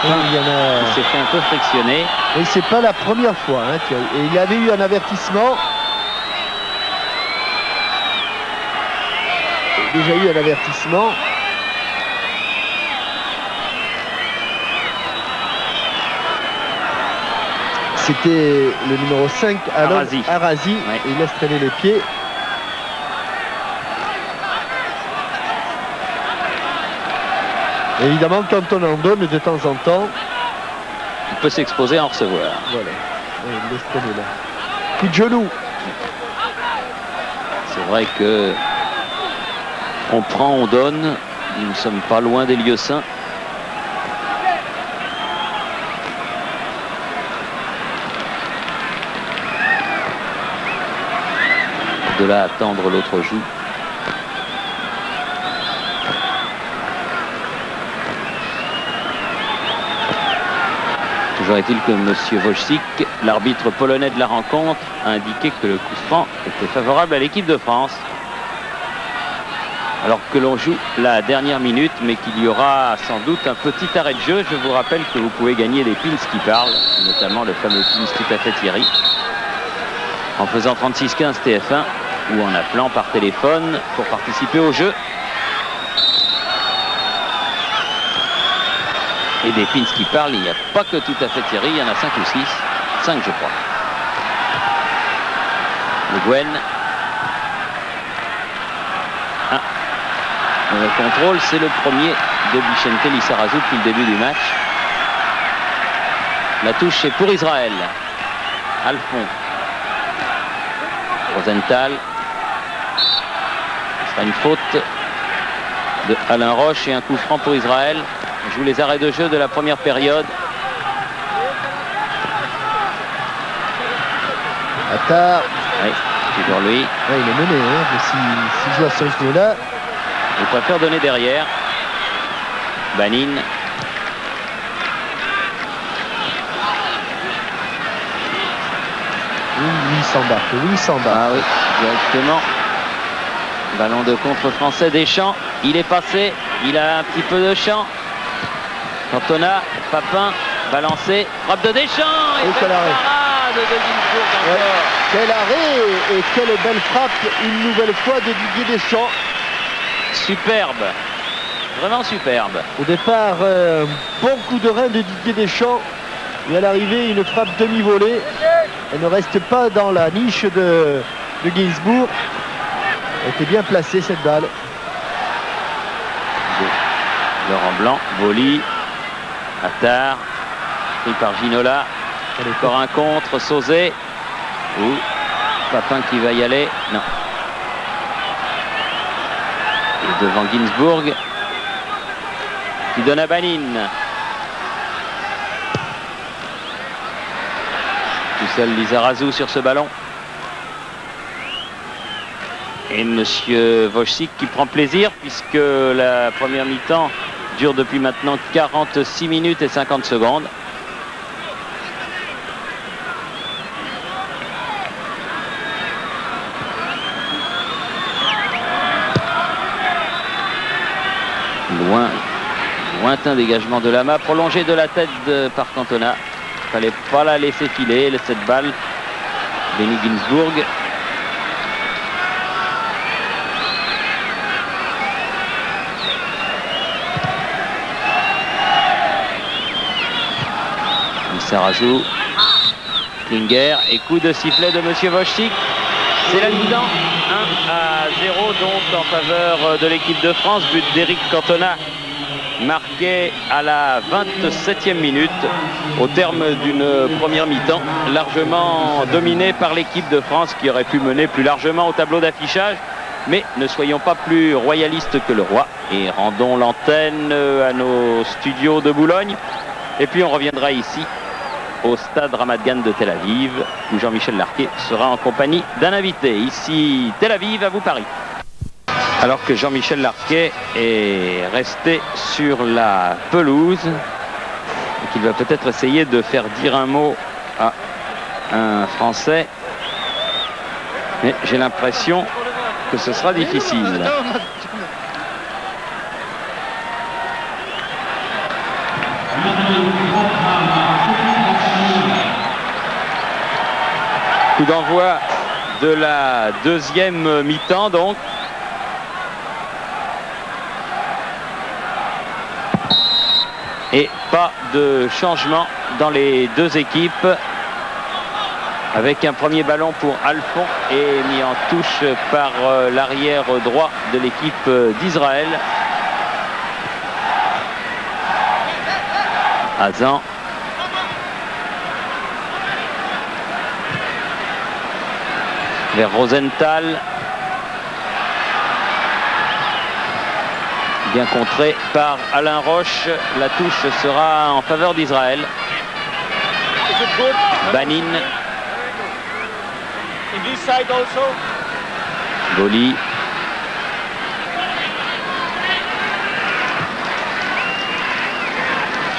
Il s'est fait un peu frictionner. Et c'est pas la première fois. Hein, et il avait eu un avertissement. Il a déjà eu un avertissement. C'était le numéro 5, Arazi. Ouais. Et il laisse traîner les pieds. Évidemment, quand on en donne de temps en temps, il peut s'exposer à en recevoir. Voilà. Il laisse traîner là. Coup de genou. C'est vrai que on prend, on donne. Nous ne sommes pas loin des lieux saints. De là à attendre l'autre joue. Toujours est-il que M. Wojcik, l'arbitre polonais de la rencontre, a indiqué que le coup franc était favorable à l'équipe de France. Alors que l'on joue la dernière minute, mais qu'il y aura sans doute un petit arrêt de jeu. Je vous rappelle que vous pouvez gagner des pins qui parlent, notamment le fameux pins Tout à fait Thierry, en faisant 3615 TF1 ou en appelant par téléphone pour participer au jeu. Et des pins qui parlent, il n'y a pas que Tout à fait Thierry, il y en a 5 ou 6. 5 je crois. Le Guen. Ah. Le contrôle, c'est le premier de Vicente Lizarazu depuis le début du match. La touche est pour Israël. Alphond. Rosenthal. Ce sera une faute de Alain Roche et un coup franc pour Israël. On joue les arrêts de jeu de la première période. Attar. Oui, toujours lui. Ouais, il est mené, hein, s'il joue à ce rythme-là. Il préfère donner derrière. Banine. Oui, il s'embarque. Ah oui, directement. Ballon de contre français Deschamps. Il est passé. Il a un petit peu de champ. Cantona, Papin, balancé. Frappe de Deschamps. Et quel arrêt. De encore. Ouais. Quel arrêt et quelle belle frappe une nouvelle fois de Didier Deschamps. Superbe. Vraiment superbe. Au départ, bon coup de rein de Didier Deschamps. Et à l'arrivée, une frappe demi-volée. Elle ne reste pas dans la niche de Gainsbourg. Elle était bien placée cette balle. Laurent Blanc, Boli, Attar, pris par Ginola. Encore un contre, Sauzé. Ou Papin qui va y aller. Non. devant Ginsburg qui donne à Banin. Tout seul Lizarazu sur ce ballon. Et monsieur Wojcik qui prend plaisir puisque la première mi-temps dure depuis maintenant 46 minutes et 50 secondes. Lointain dégagement de Lama, prolongé de la tête par Cantona. Il fallait pas la laisser filer, cette balle. Benny Ginsburg. Lizarazu. Klinger et coup de sifflet de monsieur Wojcik. C'est la mi-temps, 1-0 donc en faveur de l'équipe de France. But d'Éric Cantona marqué à la 27e minute au terme d'une première mi-temps largement dominée par l'équipe de France qui aurait pu mener plus largement au tableau d'affichage. Mais ne soyons pas plus royalistes que le roi et rendons l'antenne à nos studios de Boulogne. Et puis on reviendra ici au stade Ramat Gan de Tel Aviv où Jean-Michel Larquet sera en compagnie d'un invité. Ici Tel Aviv, à vous Paris. Alors que Jean-Michel Larquet est resté sur la pelouse et qu'il va peut-être essayer de faire dire un mot à un Français. Mais j'ai l'impression que ce sera difficile. Coup d'envoi de la deuxième mi-temps donc. Et pas de changement dans les deux équipes. Avec un premier ballon pour Alphon et mis en touche par l'arrière droit de l'équipe d'Israël. Hazan. Vers Rosenthal. Bien contré par Alain Roche. La touche sera en faveur d'Israël. Banin. Boli.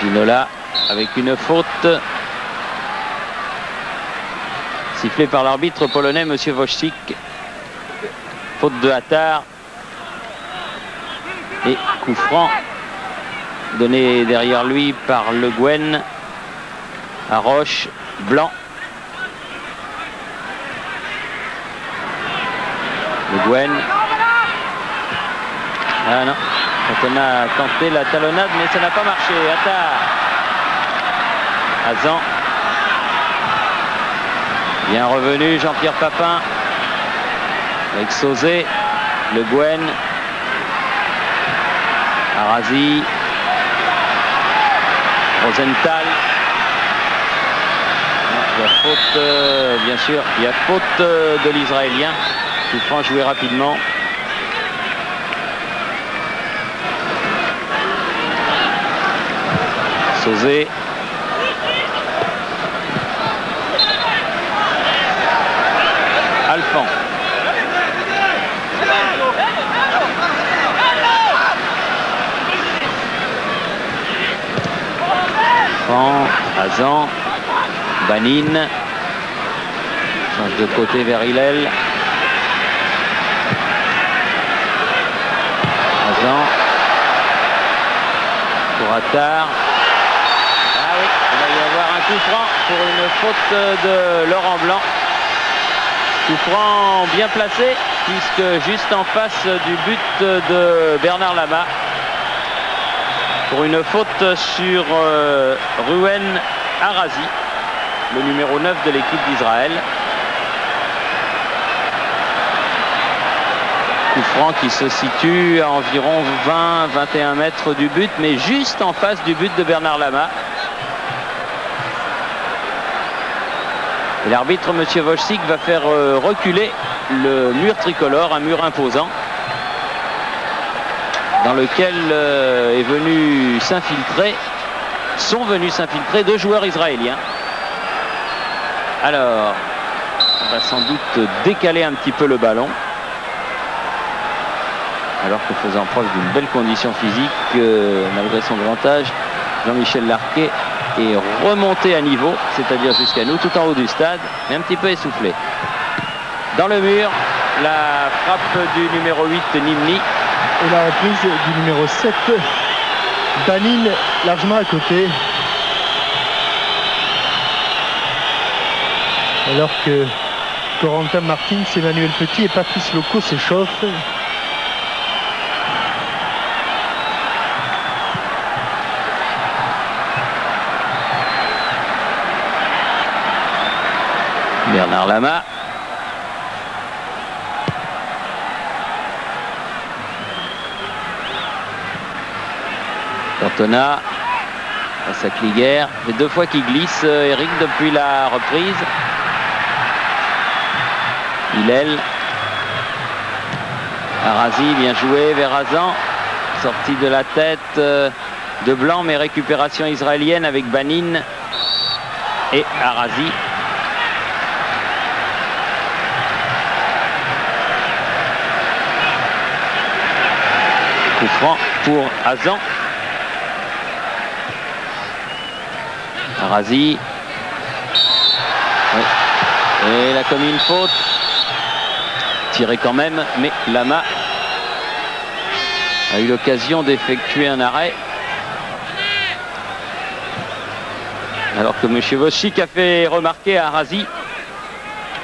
Ginola avec une faute. Sifflé par l'arbitre polonais, monsieur Wojcik. Faute de Hattar. Et coup franc donné derrière lui par Le Guen à Roche. Blanc. Le Guen. Ah non, quand on a tenté la talonnade, mais ça n'a pas marché. Hattar. Hazan. Bien revenu Jean-Pierre Papin. Avec Sauzé. Le Guen. Arazi. Rosenthal. Il y a faute, bien sûr, il y a faute de l'Israélien. Coup franc joué rapidement. Sauzé. Alphon. Hazan. Banin. Change de côté vers Hillel. Hazan. Pour Hattar. Ah oui, il va y avoir un coup franc pour une faute de Laurent Blanc. Coup franc bien placé puisque juste en face du but de Bernard Lama. Pour une faute sur Ruwen Arazi, le numéro 9 de l'équipe d'Israël. Coup franc qui se situe à environ 20-21 mètres du but, mais juste en face du but de Bernard Lama. Et l'arbitre, M. Wojcik, va faire reculer le mur tricolore, un mur imposant. dans lequel sont venus s'infiltrer 2 joueurs israéliens. Alors, on va sans doute décaler un petit peu le ballon. Alors que faisant preuve d'une belle condition physique, malgré son grand âge, Jean-Michel Larquet est remonté à niveau, c'est-à-dire jusqu'à nous, tout en haut du stade, mais un petit peu essoufflé. Dans le mur, la frappe du numéro 8, Nimni. Et la reprise du numéro 7, Banin, largement à côté. Alors que Corentin Martins, Emmanuel Petit et Patrice Loco s'échauffent. Bernard Lama. Cantona face à Kliger. Les 2 fois qu'il glisse, Eric, depuis la reprise. Hillel. Arazi, bien joué. Verrazan, sortie de la tête de Blanc, mais récupération israélienne avec Banin et Arazi. Coup franc pour Hazan. Arazi. Oui. Et là, comme une faute. Tiré quand même, mais Lama a eu l'occasion d'effectuer un arrêt. Alors que M. Voschik a fait remarquer à Arazi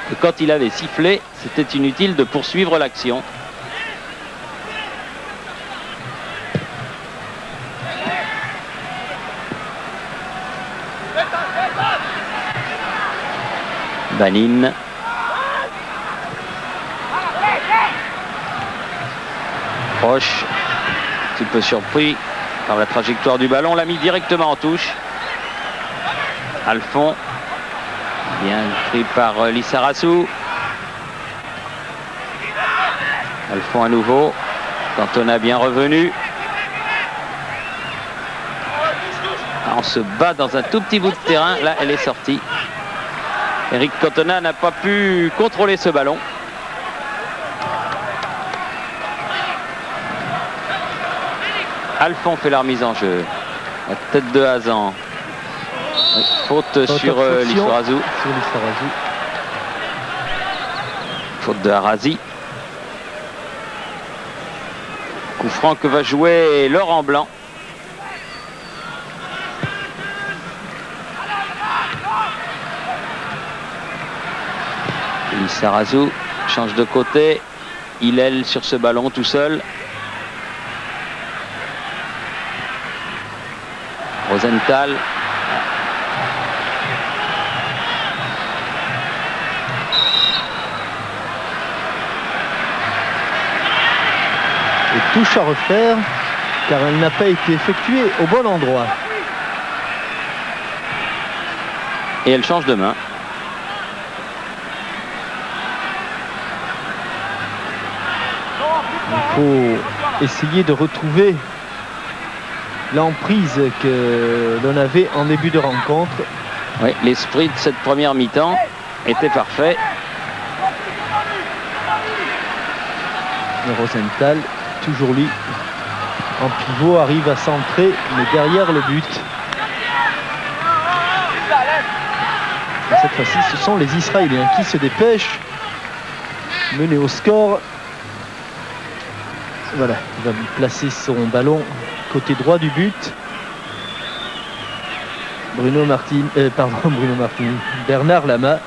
que quand il avait sifflé, c'était inutile de poursuivre l'action. Banin. Proche, un petit peu surpris par la trajectoire du ballon, l'a mis directement en touche. Alphon, bien pris par Lissarassou. Alphon à nouveau, Cantona bien revenu. On se bat dans un tout petit bout de terrain, là elle est sortie. Eric Cantona n'a pas pu contrôler ce ballon. Alphon fait la remise en jeu. La tête de Hazan. Oui, faute sur Lissarassou. Faute de Arazi. Coup franc que va jouer Laurent Blanc. Lissarassou change de côté. Hillel sur ce ballon tout seul. Rosenthal. Et touche à refaire car elle n'a pas été effectuée au bon endroit. Et elle change de main. Il faut essayer de retrouver l'emprise que l'on avait en début de rencontre. Oui, l'esprit de cette première mi-temps était parfait. Rosenthal, toujours lui, en pivot, arrive à centrer, mais derrière le but. Et cette fois-ci, ce sont les Israéliens qui se dépêchent. Menés au score. Voilà, il va placer son ballon côté droit du but. Bruno Martini, Bernard Lama.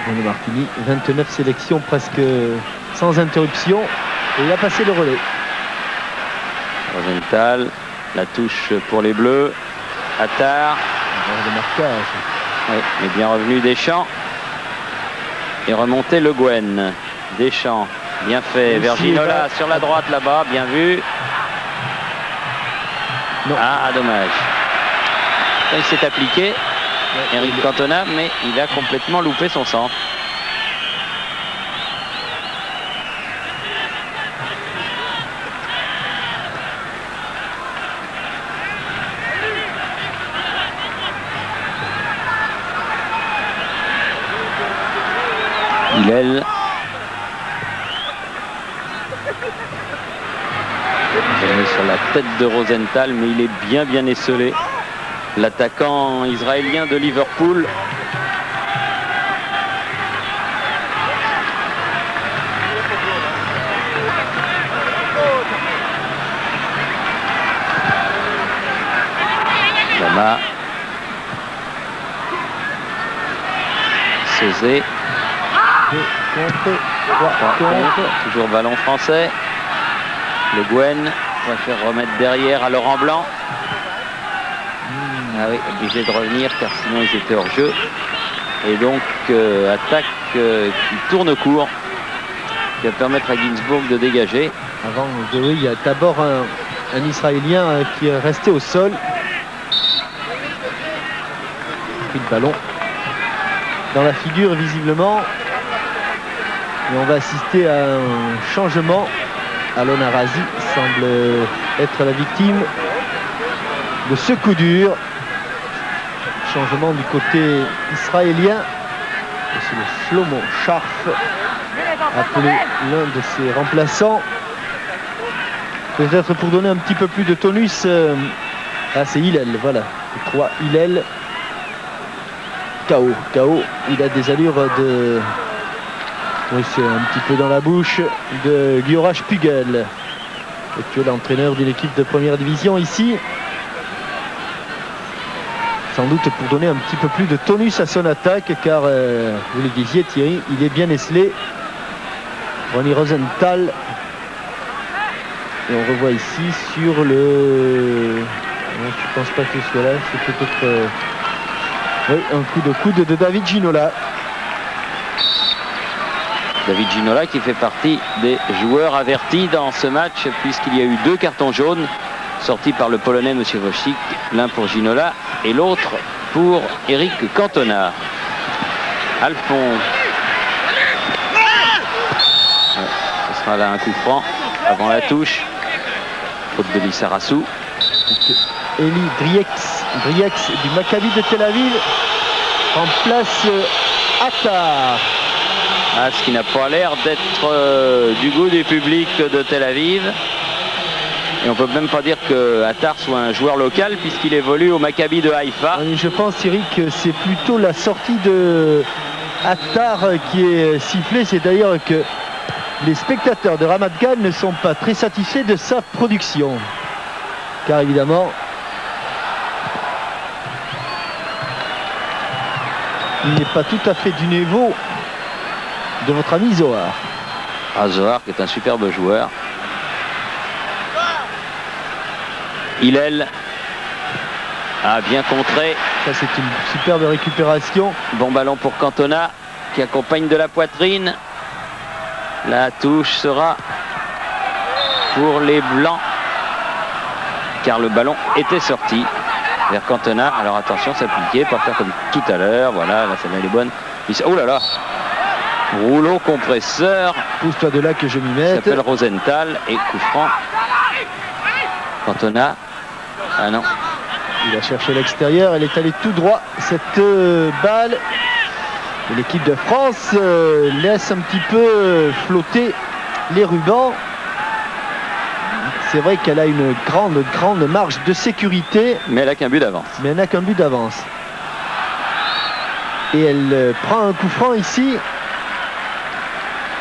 Bruno Martini, 29 sélections presque sans interruption. Et il a passé le relais. Rosenthal, la touche pour les Bleus. Attar. Le marquage. Oui, mais bien revenu Deschamps. Et remonté Le Guen. Deschamps. Bien fait, Verginola sur la droite là-bas, bien vu. Non. Ah, dommage. Il s'est appliqué, Eric Cantona, mais il a complètement loupé son centre. Hillel. Il est sur la tête de Rosenthal, mais il est bien esselé. L'attaquant israélien de Liverpool. Lama. Sauzé. Toujours ballon français. Le Guen va faire remettre derrière à Laurent Blanc. Ah oui, obligé de revenir car sinon ils étaient hors jeu. Et donc attaque qui tourne court, qui va permettre à Ginsburg de dégager. Avant de oui, il y a d'abord un Israélien qui est resté au sol. Pris le ballon dans la figure visiblement. Et on va assister à un changement. Alon Arazi semble être la victime de ce coup dur. Changement du côté israélien. C'est le Shlomo Scharf, appelé l'un de ses remplaçants. Peut-être pour donner un petit peu plus de tonus. Ah, c'est Hillel, voilà. Le 3 Hillel. KO. Il a des allures de... Oui, c'est un petit peu dans la bouche de Giora Spugel, actuel entraîneur d'une équipe de première division ici. Sans doute pour donner un petit peu plus de tonus à son attaque, car vous le disiez Thierry, il est bien esselé. Ronnie Rosenthal. Et on revoit ici sur le... Non, je pense pas que ce soit là, c'est peut-être... Oui, un coup de coude de David Ginola. David Ginola qui fait partie des joueurs avertis dans ce match puisqu'il y a eu 2 cartons jaunes sortis par le Polonais M. Wojcik, l'un pour Ginola et l'autre pour Eric Cantona. Alphonse. Ouais, ce sera là un coup franc avant la touche. Faute de Lissarassou. Eli Driex du Maccabi de Tel Aviv remplace Attar. Ah, ce qui n'a pas l'air d'être du goût du public de Tel Aviv. Et on peut même pas dire que Attar soit un joueur local puisqu'il évolue au Maccabi de Haïfa. Je pense, Thierry, que c'est plutôt la sortie de Attar qui est sifflée. C'est d'ailleurs que les spectateurs de Ramat Gan ne sont pas très satisfaits de sa production. Car évidemment, il n'est pas tout à fait du niveau de notre ami Zohar. Ah, Zohar qui est un superbe joueur. Hillel a bien contré. Ça, c'est une superbe récupération. Bon ballon pour Cantona qui accompagne de la poitrine. La touche sera pour les Blancs car le ballon était sorti vers Cantona. Alors attention, s'appliquer, pas faire comme tout à l'heure. Voilà, là, ça va, elle est bonne. Oh là là, rouleau compresseur. Pousse-toi de là que je m'y mette. S'appelle Rosenthal et coup franc. Cantona. Ah non. Il a cherché l'extérieur. Elle est allée tout droit. Cette balle. Et l'équipe de France laisse un petit peu flotter les rubans. C'est vrai qu'elle a une grande marge de sécurité. Mais elle n'a qu'un but d'avance. Mais elle n'a qu'un but d'avance. Et elle prend un coup franc ici.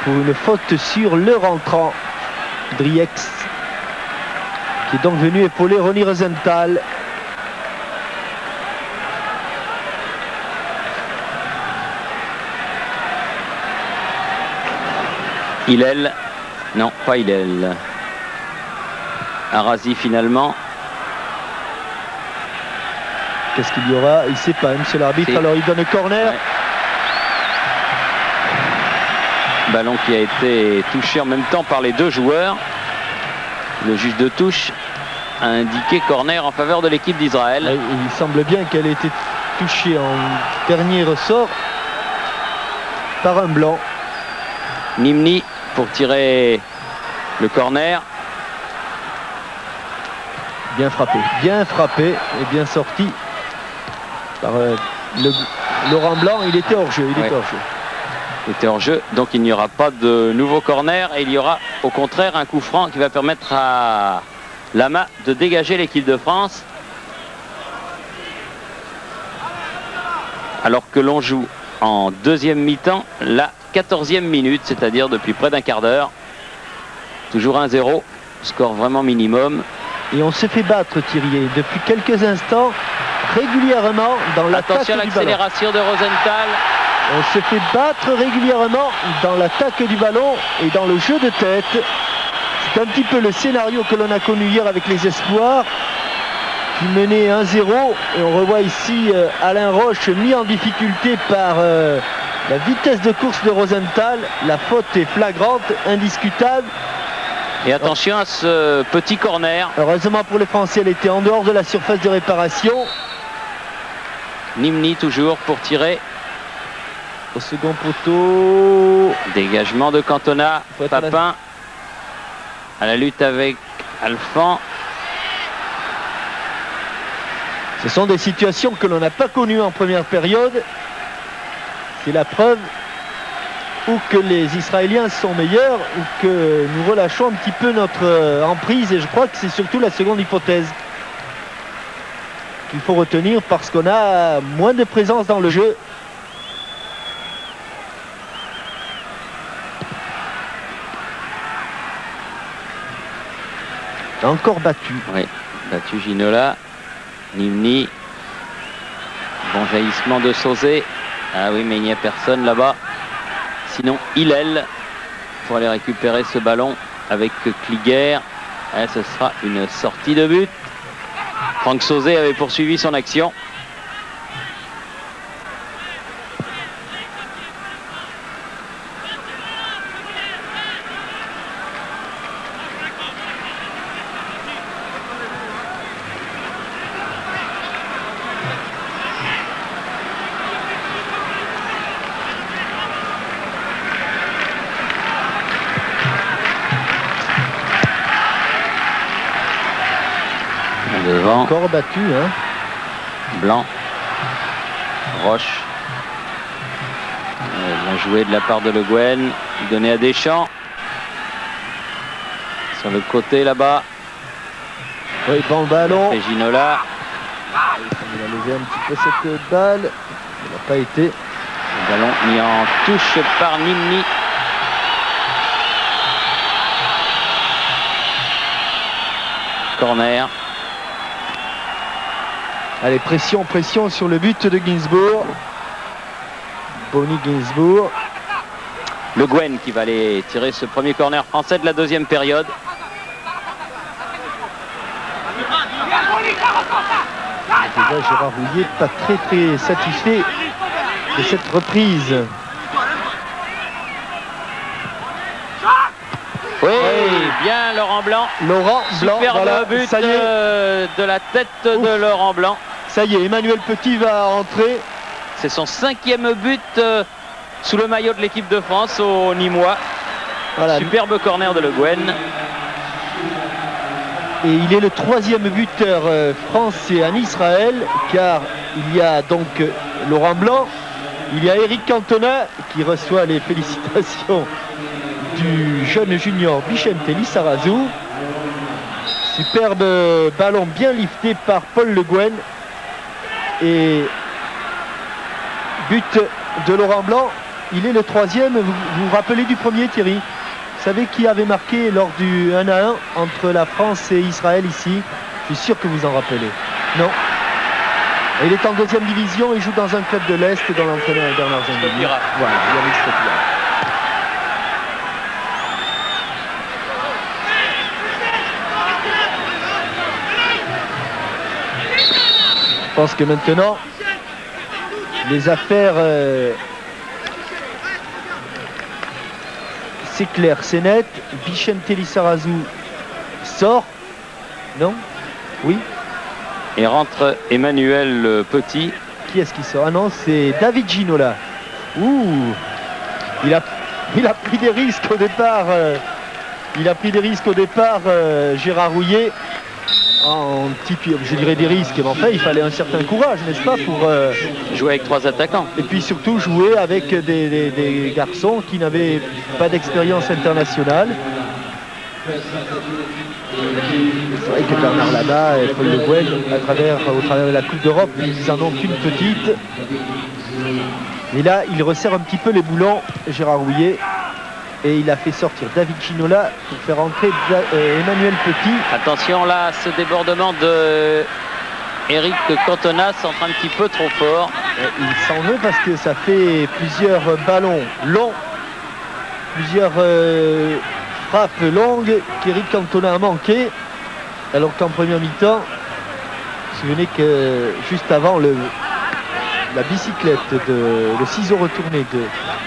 Pour une faute sur le rentrant. Driex. Qui est donc venu épauler Ronnie Rosenthal. Hillel. Non, pas Hillel. Arazi finalement. Qu'est-ce qu'il y aura? Il ne sait pas, monsieur l'arbitre. Si. Alors il donne corner. Ouais. Ballon qui a été touché en même temps par les 2 joueurs. Le juge de touche a indiqué corner en faveur de l'équipe d'Israël. Il semble bien qu'elle ait été touchée en dernier ressort par un blanc. Nimni pour tirer le corner. Bien frappé et bien sorti par Laurent Blanc. Il était hors jeu. était hors jeu, donc il n'y aura pas de nouveau corner et il y aura au contraire un coup franc qui va permettre à Lama de dégager l'équipe de France. Alors que l'on joue en deuxième mi-temps la 14e minute, c'est-à-dire depuis près d'un quart d'heure. Toujours 1-0, score vraiment minimum. Et on se fait battre, Thierry, depuis quelques instants, régulièrement dans l'attaque du Attention à ballon. l'accélération de Rosenthal. On se fait battre régulièrement dans l'attaque du ballon et dans le jeu de tête. C'est un petit peu le scénario que l'on a connu hier avec les Espoirs, qui menait 1-0. Et on revoit ici Alain Roche mis en difficulté par la vitesse de course de Rosenthal. La faute est flagrante, indiscutable. Et attention à ce petit corner. Heureusement pour les Français, elle était en dehors de la surface de réparation. Nimni toujours pour tirer. Au second poteau. Dégagement de Cantona. Papin à la lutte avec Alphand. Ce sont des situations que l'on n'a pas connues en première période. C'est la preuve ou que les Israéliens sont meilleurs ou que nous relâchons un petit peu notre emprise, et je crois que c'est surtout la seconde hypothèse qu'il faut retenir parce qu'on a moins de présence dans le jeu. Encore battu. Oui, battu Ginola. Nimni. Bon jaillissement de Sauzé. Ah oui, mais il n'y a personne là-bas. Sinon, Hillel pour aller récupérer ce ballon avec Kliger. Et ce sera une sortie de but. Franck Sauzé avait poursuivi son action. Devant. Encore battu, hein. Blanc. Roche. Bien joué de la part de Le Guen. Donné à Deschamps. Sur le côté là-bas. Oui, bon ballon. Et Ginola. Il a levé un petit peu cette balle. Il n'a pas été. Le ballon mis en touche par Nimni. Corner. Allez, pression, pression sur le but de Ginsburg. Bonnie Ginsburg. Le Guen qui va aller tirer ce premier corner français de la deuxième période. Déjà Gérard Rouillet pas très satisfait de cette reprise. Oui, bien Laurent Blanc. Laurent Blanc, Superbe voilà, but ça y est. de la tête de Laurent Blanc. Ça y est, Emmanuel Petit va entrer. C'est son 5e but sous le maillot de l'équipe de France au Nîmois. Voilà. Superbe corner de Le Guen. Et il est le 3e buteur français en Israël, car il y a donc Laurent Blanc, il y a Eric Cantona qui reçoit les félicitations du jeune junior Bichente Lizarazu. Superbe ballon bien lifté par Paul Le Guen. Et but de Laurent Blanc, il est le 3e. Vous vous rappelez du premier, Thierry? Vous savez qui avait marqué lors du 1-1 entre la France et Israël ici? Je suis sûr que vous en rappelez. Non. Et il est en 2e division, il joue dans un club de l'Est dont l'entraîneur est Bernard Zangoni. Voilà, Yannick Stopira. Je pense que maintenant, les affaires, c'est clair, c'est net. Bichente Lizarazu sort. Non? Oui? Et rentre Emmanuel Petit. Qui est-ce qui sort? Ah non, c'est David Ginola. Ouh! Il a pris des risques au départ. Gérard Rouillet. en type, je dirais des risques, mais enfin il fallait un certain courage, n'est-ce pas, pour Jouer avec 3 attaquants. et puis surtout jouer avec des garçons qui n'avaient pas d'expérience internationale. C'est vrai que Bernard Lama et Paul Le Guen, au travers de la Coupe d'Europe, ils en ont qu'une petite. Et là, il resserre un petit peu les boulons, Gérard Rouillet. Et il a fait sortir David Ginola pour faire entrer Emmanuel Petit. Attention là, ce débordement de Eric Cantona s'entraîne un petit peu trop fort. Et il s'en veut parce que ça fait plusieurs ballons longs, plusieurs frappes longues qu'Eric Cantona a manqué. Alors qu'en première mi-temps, vous vous souvenez que juste avant la bicyclette, le ciseau retourné de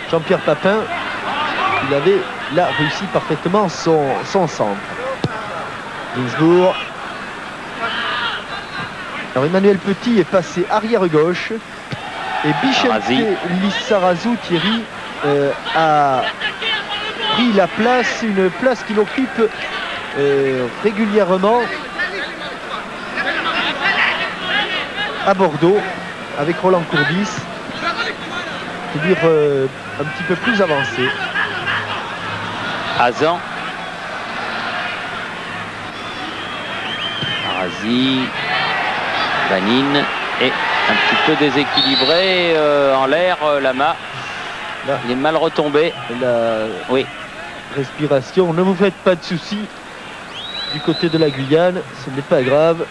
Jean-Pierre Papin, il avait là réussi parfaitement son centre. Gainsbourg. Alors Emmanuel Petit est passé arrière gauche et Bichente Lissarazu, Thierry, a pris la place, une place qu'il occupe régulièrement à Bordeaux avec Roland Courbis, c'est-à-dire un petit peu plus avancé. Hazan. Arazi. Vanine. Et un petit peu déséquilibré en l'air, Lama. Là, il est mal retombé. La respiration, ne vous faites pas de soucis. Du côté de la Guyane, ce n'est pas grave.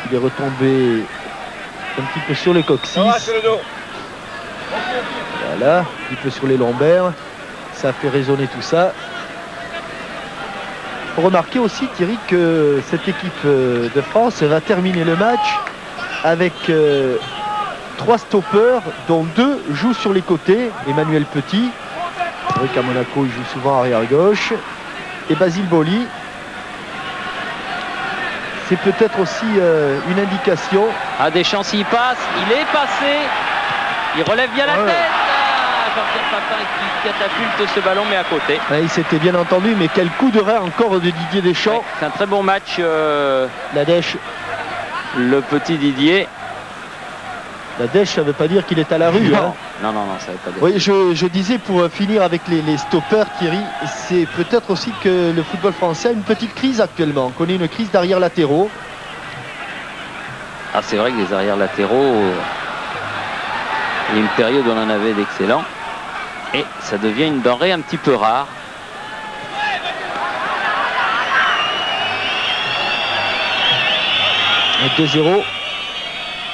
Il est retombé un petit peu sur les coccyx. Voilà, un petit peu sur les lombaires. Ça fait résonner tout ça. Il faut remarquer aussi, Thierry, que cette équipe de France va terminer le match avec 3 stoppeurs, dont 2 jouent sur les côtés. Emmanuel Petit, c'est vrai qu'à Monaco, il joue souvent arrière gauche. Et Basile Boli. C'est peut-être aussi une indication. Ah, Deschamps, s'il passe, il est passé. Il relève bien la tête. Jean-Pierre Papin qui catapulte ce ballon, mais à côté. Ouais, il s'était bien entendu, mais quel coup de rein encore de Didier Deschamps. Ouais, c'est un très bon match. La dèche. Le petit Didier. La dèche, ça ne veut pas dire qu'il est à la rue. Non, hein. non, ça veut pas dire. Oui, je disais pour finir avec les stoppeurs, Thierry, c'est peut-être aussi que le football français a une petite crise actuellement. On connaît une crise d'arrière latéraux. Ah, c'est vrai que les arrières latéraux, il y a une période où on en avait d'excellents. Et ça devient une denrée un petit peu rare. Un 2-0.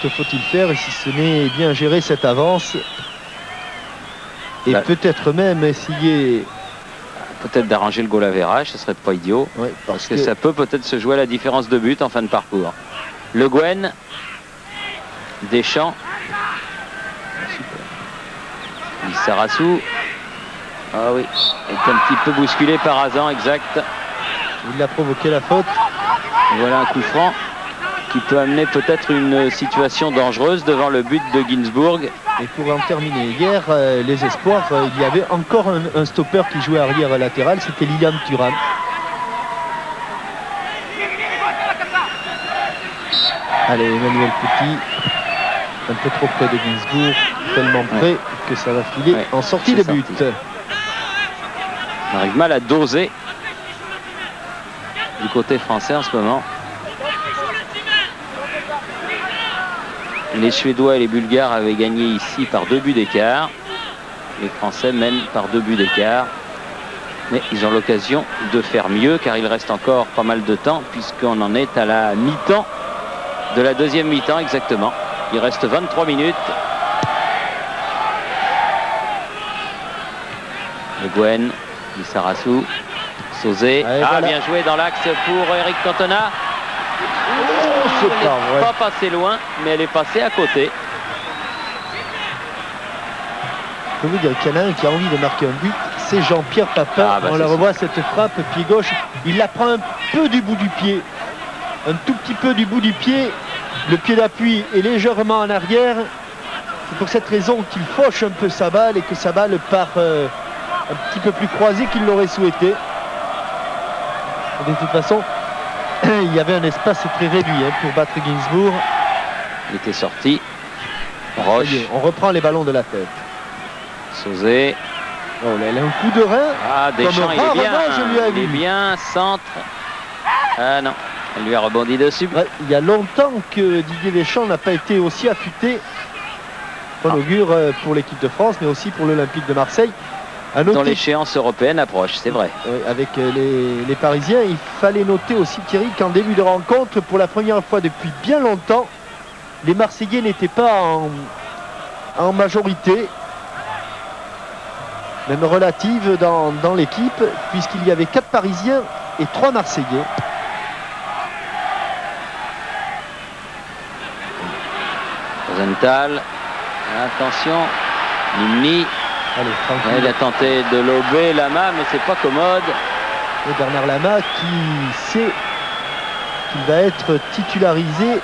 Que faut-il faire si ce n'est bien gérer cette avance et peut-être même essayer peut-être d'arranger le goal average, ce serait pas idiot, ouais, parce que ça peut peut-être se jouer à la différence de but en fin de parcours. Le Guen, Deschamps, Lissarazu, ah oui, est un petit peu bousculé par Hazan, exact. Il a provoqué la faute. Voilà un coup franc qui peut amener peut-être une situation dangereuse devant le but de Gainsbourg. Et pour en terminer, hier, les espoirs, il y avait encore un stopper qui jouait arrière latéral, c'était Lilian Thuram. Allez, Emmanuel Petit, un peu trop près de Gainsbourg, tellement près que ça va filer en sortie de but. On arrive mal à doser du côté français en ce moment. Les Suédois et les Bulgares avaient gagné ici par 2 buts d'écart. Les Français mènent par 2 buts d'écart. Mais ils ont l'occasion de faire mieux car il reste encore pas mal de temps puisqu'on en est à la mi-temps de la deuxième mi-temps exactement. Il reste 23 minutes. Le Guen, Lissarazu, Sauzé. Ah, bien joué dans l'axe pour Eric Cantona. Elle n'est pas passée loin, mais elle est passée à côté. Je peux vous dire qu'il y en a un qui a envie de marquer un but, c'est Jean-Pierre Papin. On la revoit cette frappe, pied gauche. Il la prend un peu du bout du pied. Un tout petit peu du bout du pied. Le pied d'appui est légèrement en arrière. C'est pour cette raison qu'il fauche un peu sa balle et que sa balle part un petit peu plus croisée qu'il l'aurait souhaité. De toute façon, il y avait un espace très réduit pour battre Ginsburg. Il était sorti. Ça Roche, y est, on reprend les ballons de la tête. Sauzet. Oh, là, elle a un coup de rein. Ah, Deschamps, il est bien. rarement je lui ai Il est vu. bien, centre. Ah non, elle lui a rebondi dessus. Ouais, il y a longtemps que Didier Deschamps n'a pas été aussi affûté. On augure pour l'équipe de France, mais aussi pour l'Olympique de Marseille. À Dans noter, l'échéance européenne approche, c'est vrai. avec les Parisiens, il fallait noter aussi, Thierry, qu'en début de rencontre, pour la première fois depuis bien longtemps, les Marseillais n'étaient pas en majorité, même relative dans l'équipe, puisqu'il y avait 4 Parisiens et 3 Marseillais. Rosenthal, attention, Nimni, Allez, tranquille. il a tenté de lober Lama, mais c'est pas commode. Et Bernard Lama qui sait qu'il va être titularisé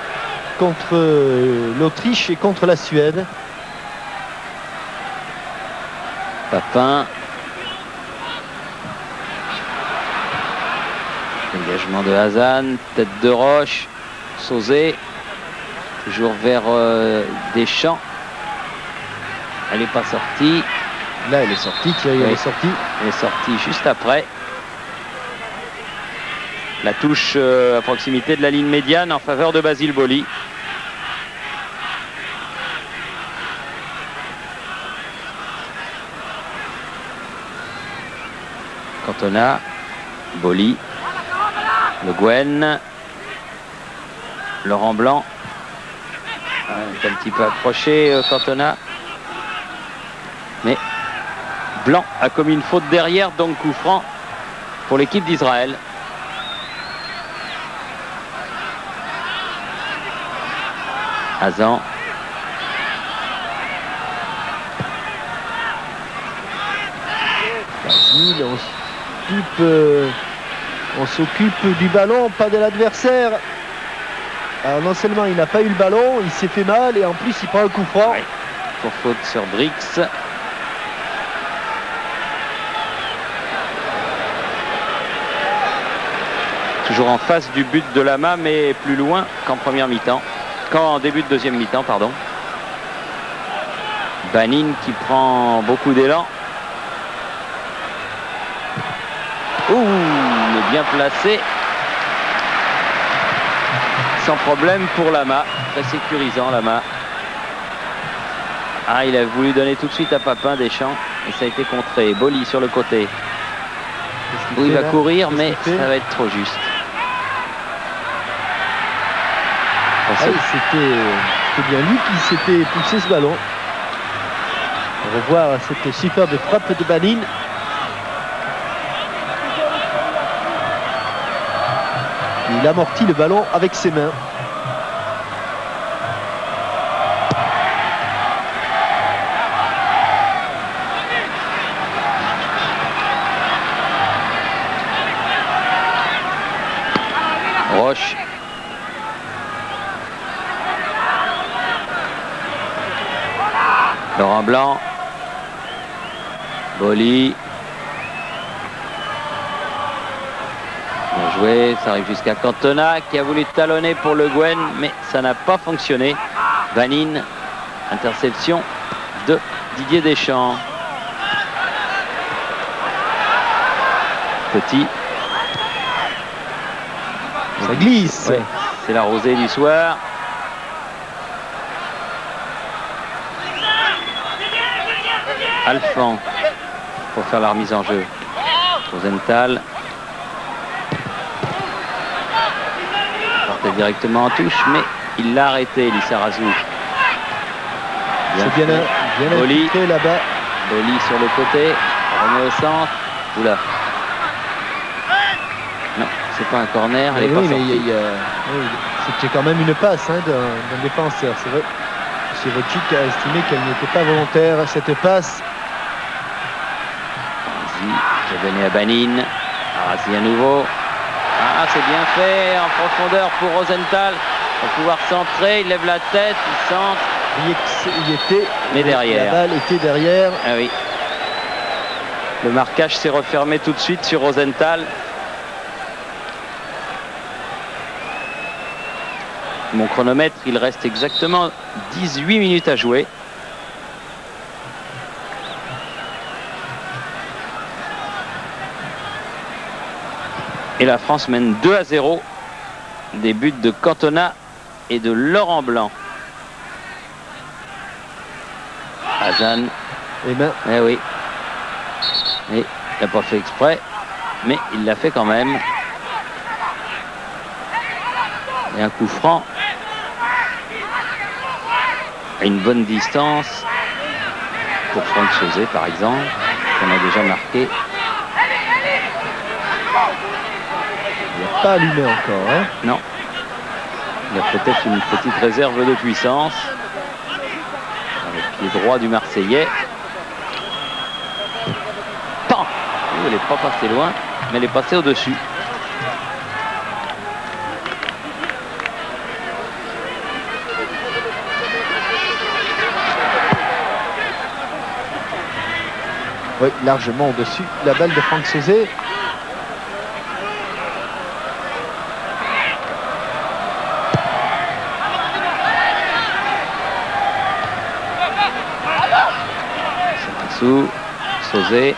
contre l'Autriche et contre la Suède. Papin. Engagement de Hazan, tête de Roche, Sauzet, toujours vers Deschamps. Elle n'est pas sortie. Là, elle est sortie, Thierry, elle Oui. est sortie. Elle est sortie juste après. La touche à proximité de la ligne médiane en faveur de Basile Boli. Cantona, Boli, Le Guen, Laurent Blanc. Est un petit peu approché Cantona. Mais Blanc a commis une faute derrière, donc coup franc pour l'équipe d'Israël. Hazan. Basile, on s'occupe du ballon, pas de l'adversaire. Alors non seulement il n'a pas eu le ballon, il s'est fait mal et en plus il prend un coup franc. Ouais. Pour faute sur Brix. Toujours en face du but de Lama, mais plus loin qu'en première mi-temps. Qu'en début de deuxième mi-temps, pardon. Banin qui prend beaucoup d'élan. Ouh, mais bien placé. Sans problème pour Lama. Très sécurisant, Lama. Ah, il a voulu donner tout de suite à Papin Deschamps. Et ça a été contré. Boli sur le côté. Où il va courir, mais ça va être trop juste. Ah oui, c'était bien lui qui s'était poussé ce ballon. On revoit cette superbe frappe de Banin. Il amortit le ballon avec ses mains. Roche. Laurent Blanc. Boli. Bien joué, ça arrive jusqu'à Cantona qui a voulu talonner pour Le Guen, mais ça n'a pas fonctionné. Banin, interception de Didier Deschamps. Petit. Ça glisse. Ouais, c'est la rosée du soir. Alphand pour faire la remise en jeu. Rosenthal. Portait directement en touche, mais il l'a arrêté, Lissarazu. C'est bien Boli. infiltré là-bas. Boli sur le côté. Remet au centre. Oula. Non, c'est pas un corner. Elle est Oui, pas mais sortie. oui, c'était quand même une passe d'un défenseur. C'est vrai. Sevovic a estimé qu'elle n'était pas volontaire, cette passe. J'ai donné à Banin. Arasi à nouveau. Ah, c'est bien fait en profondeur pour Rosenthal. Il va pouvoir centrer. Il lève la tête. Il centre. Il était. Mais derrière. La balle était derrière. Ah oui. Le marquage s'est refermé tout de suite sur Rosenthal. mon chronomètre, il reste exactement 18 minutes à jouer. Et la France mène 2-0. Des buts de Cantona et de Laurent Blanc. Hazan. Eh ben, Eh oui. Et il n'a pas fait exprès, mais il l'a fait quand même. Et un coup franc. À une bonne distance. Pour Franck Sauzet, par exemple, qu'on a déjà marqué. il n'a pas allumé encore. Hein. Non. Il y a peut-être une petite réserve de puissance. Avec le pied droit du Marseillais. Pan! Elle n'est pas passée loin, mais elle est passée au-dessus. Oui, largement au-dessus. La balle de Franck Sauzet. Sauzet.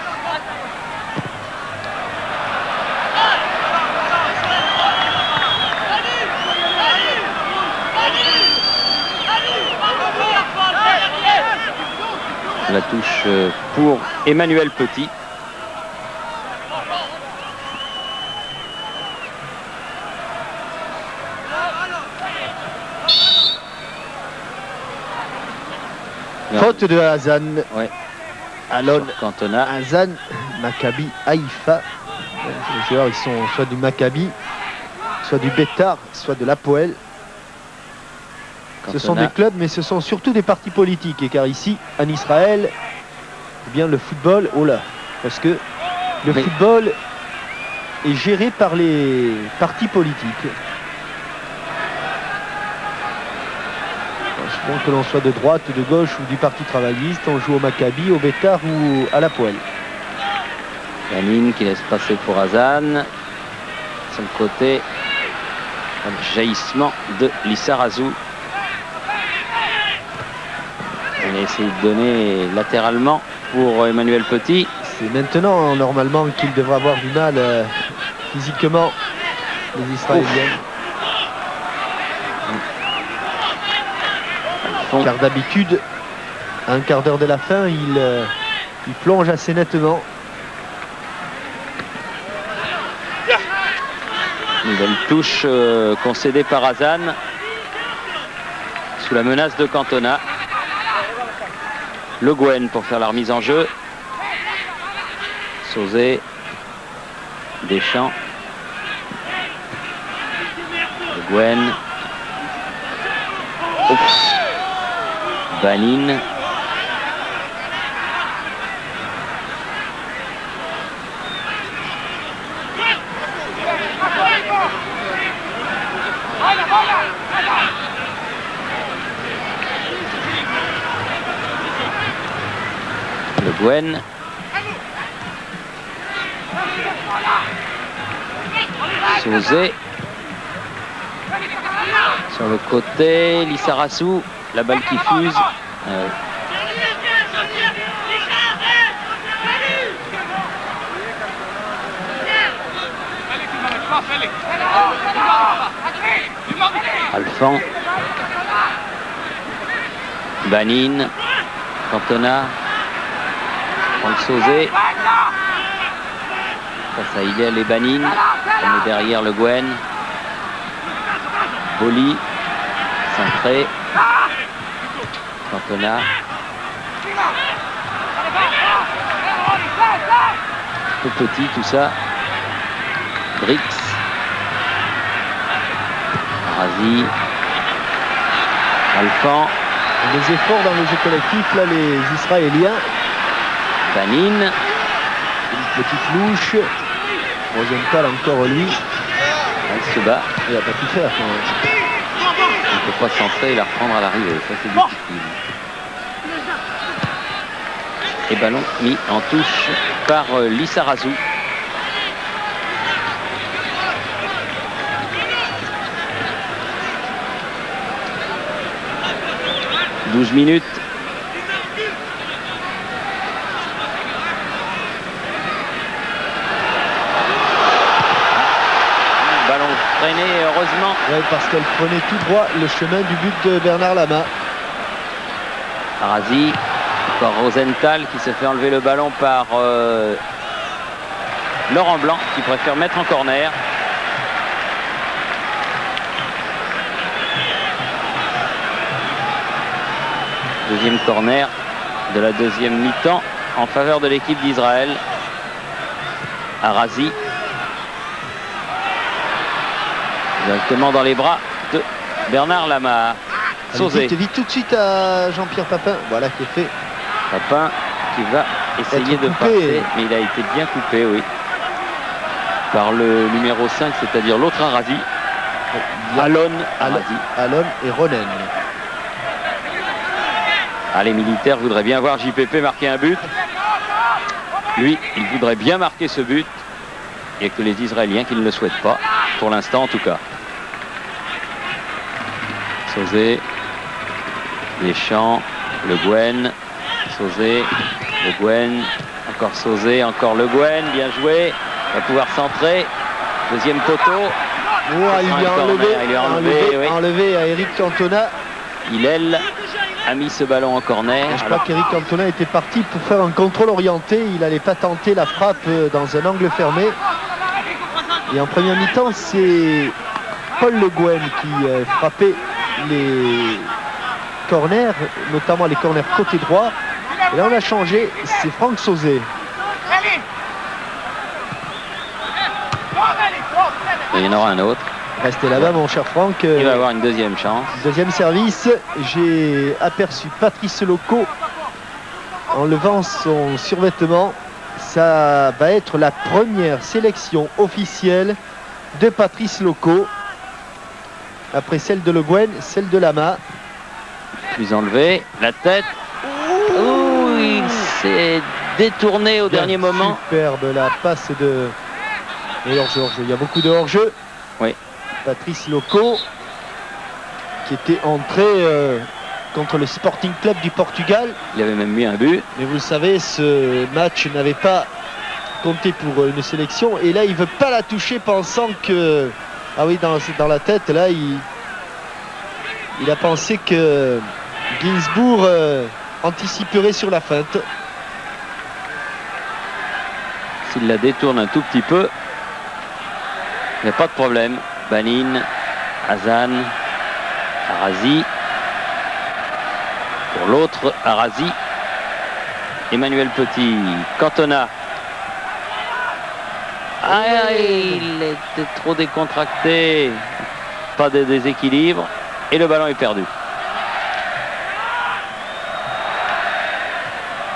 La touche pour Emmanuel Petit. Faute de Hazan. Ouais. Alon Cantona. Hazan, Maccabi Haïfa. Les joueurs, ils sont soit du Maccabi, soit du Betar, soit de l'Hapoel. Ce sont des clubs, mais ce sont surtout des partis politiques. Et car ici, en Israël, eh bien le football, oh là, parce que le football est géré par les partis politiques. Bon, que l'on soit de droite, de gauche ou du parti travailliste, on joue au Maccabi, au Betar ou à l'Hapoel. Yannin qui laisse passer pour Hazan. Son côté, un jaillissement de Lissarazu. On a essayé de donner latéralement pour Emmanuel Petit. C'est maintenant normalement qu'il devrait avoir du mal physiquement, les Israéliens. Car d'habitude, à un quart d'heure de la fin, il plonge assez nettement. Nouvelle touche concédée par Hazan. Sous la menace de Cantona. Le Guen pour faire la remise en jeu. Sauzet. Deschamps. Le Guen. Oups. Banin. Le Guen. Sauzet. Sur le côté, Lissarazu. La balle qui fuse. Alphand. Banin. Cantona. Franck Sauzet. Face à Hillel et Banin. On est derrière le Guen. Boli. Centré. Cantona. Tout petit tout ça. Brix. Razi. Alphand. Des efforts dans le jeu collectif, là, les Israéliens. Banin. Une petite louche. Rosenthal encore lui. Elle se bat. Il n'a pas pu faire quand même. Il ne peut pas centrer et la reprendre à l'arrivée. Ça c'est difficile. Et ballon mis en touche par Lissarazu. 12 minutes. Ballon freiné, heureusement. Ouais, parce qu'elle prenait tout droit le chemin du but de Bernard Lama. Arazi, encore Rosenthal qui se fait enlever le ballon par Laurent Blanc qui préfère mettre en corner. Deuxième corner de la deuxième mi-temps en faveur de l'équipe d'Israël. Arazi. Directement dans les bras de Bernard Lama. Sauzé. Vite tout de suite à Jean-Pierre Papin. Voilà qui est fait. Papin qui va essayer de passer, mais il a été bien coupé, oui. Par le numéro 5, c'est-à-dire l'autre Arazi. Alon Arazi. Alon et Ronen. Les militaires voudraient bien voir JPP marquer un but. Lui, il voudrait bien marquer ce but. Il n'y a que les Israéliens qui ne le souhaitent pas, pour l'instant en tout cas. Sauzé, Deschamps, Le Guen, Sauzé, Le Guen, encore Sauzé, encore Le Guen, bien joué. Il va pouvoir centrer. Deuxième poteau. Il lui a enlevé à Eric Cantona. Hillel a mis ce ballon en corner. Je crois qu'Eric Cantona était parti pour faire un contrôle orienté. Il n'allait pas tenter la frappe dans un angle fermé. Et en première mi-temps, c'est Paul Le Guen qui frappait les corners, notamment les corners côté droit. Et là, on a changé. C'est Franck Sauzé. Et il y en aura un autre. Restez là-bas, mon cher Franck. Il va avoir une deuxième chance. Deuxième service. J'ai aperçu Patrice Loco en levant son survêtement. Ça va être la première sélection officielle de Patrice Loco. Après celle de Le Guen, celle de Lama. Plus enlevé. La tête. Ouh, il s'est détourné au dernier moment. Superbe la passe de hors-jeu. Il y a beaucoup de hors-jeu. Oui. Patrice Loco qui était entré contre le Sporting Club du Portugal. Il avait même mis un but. Mais vous le savez, ce match n'avait pas compté pour une sélection. Et là, il ne veut pas la toucher pensant que... Ah oui, dans la tête, là, il a pensé que Gainsbourg anticiperait sur la feinte. S'il la détourne un tout petit peu, il n'y a pas de problème. Banin, Hazan, Arazi. Pour l'autre, Arazi. Emmanuel Petit, Cantona. Il était trop décontracté. Pas de déséquilibre. Et le ballon est perdu.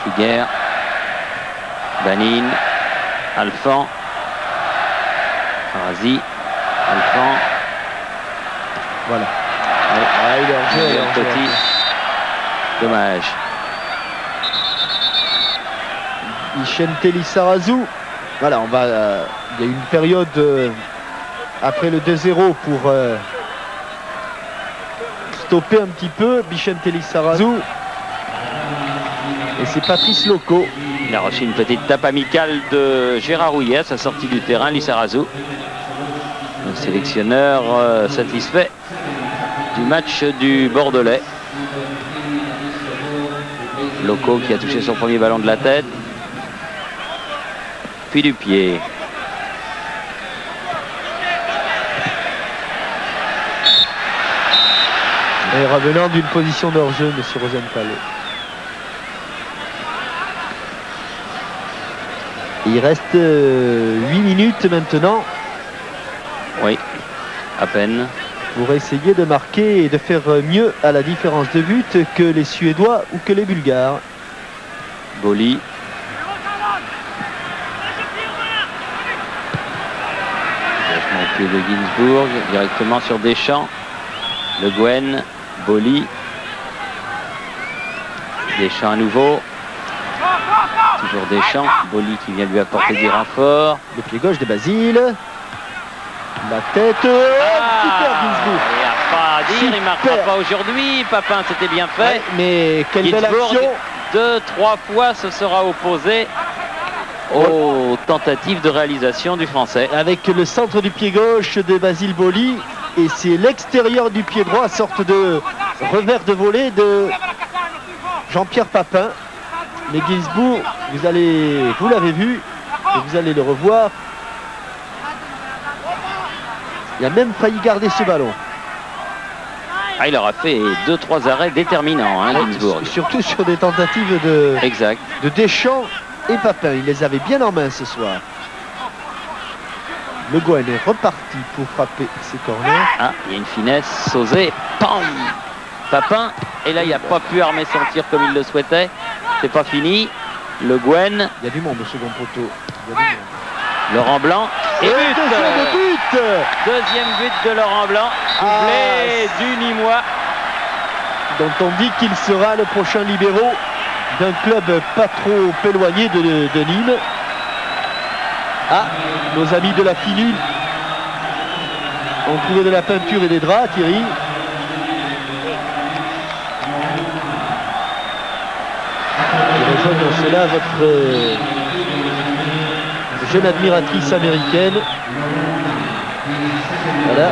Figuer. Banin. Alphand. Arazi. Alphand. Voilà. Il est en jeu. Petit. Dommage. Vicente Lizarazu. Voilà, il y a une période après le 2-0 pour stopper un petit peu Vicente Lizarazu. Et c'est Patrice Loco. Il a reçu une petite tape amicale de Gérard Rouillet à sa sortie du terrain, Lizarazu. Le sélectionneur satisfait du match du Bordelais. Loco qui a touché son premier ballon de la tête. Puis du pied. Et revenant d'une position de hors-jeu, M. Rosenthal. Il reste 8 minutes maintenant. Oui, à peine. Pour essayer de marquer et de faire mieux à la différence de but que les Suédois ou que les Bulgares. Boli. Au pied de Gainsbourg, directement sur Deschamps. Le Guen, Boli. Deschamps à nouveau. Toujours Deschamps. Boli qui vient lui apporter du renfort. Le pied gauche de Basile. La tête. Super Gainsbourg. pas à dire, il Super. marquera pas aujourd'hui. Papin, c'était bien fait. Ouais, mais quelle belle Ginsburg, action. 2-3 fois se sera opposé aux tentatives de réalisation du Français. Avec le centre du pied gauche de Basile Boli. Et c'est l'extérieur du pied droit, sorte de revers de volée de Jean-Pierre Papin. Mais Ginsburg, vous l'avez vu, et vous allez le revoir. Il a même failli garder ce ballon. Ah, il aura fait 2-3 arrêts déterminants, hein, Ginsburg. Surtout sur des tentatives de Exact. Deschamps et Papin. Il les avait bien en main ce soir. Le Gouin est reparti pour frapper ses corners. Ah, il y a une finesse, Sauzé, pam, Papin, et là il n'a pas pu armer son tir comme il le souhaitait. C'est pas fini. Le Gouin, Il y a du monde au second poteau. Il y a du monde. Laurent Blanc, et but. Deuxième but. Deuxième but de Laurent Blanc, doublé du Nîmois. Dont on dit qu'il sera le prochain libéraux d'un club pas trop éloigné de Nîmes. Ah, nos amis de la Finule ont trouvé de la peinture et des draps, Thierry. Je rejoins dans cela votre jeune admiratrice américaine. Voilà.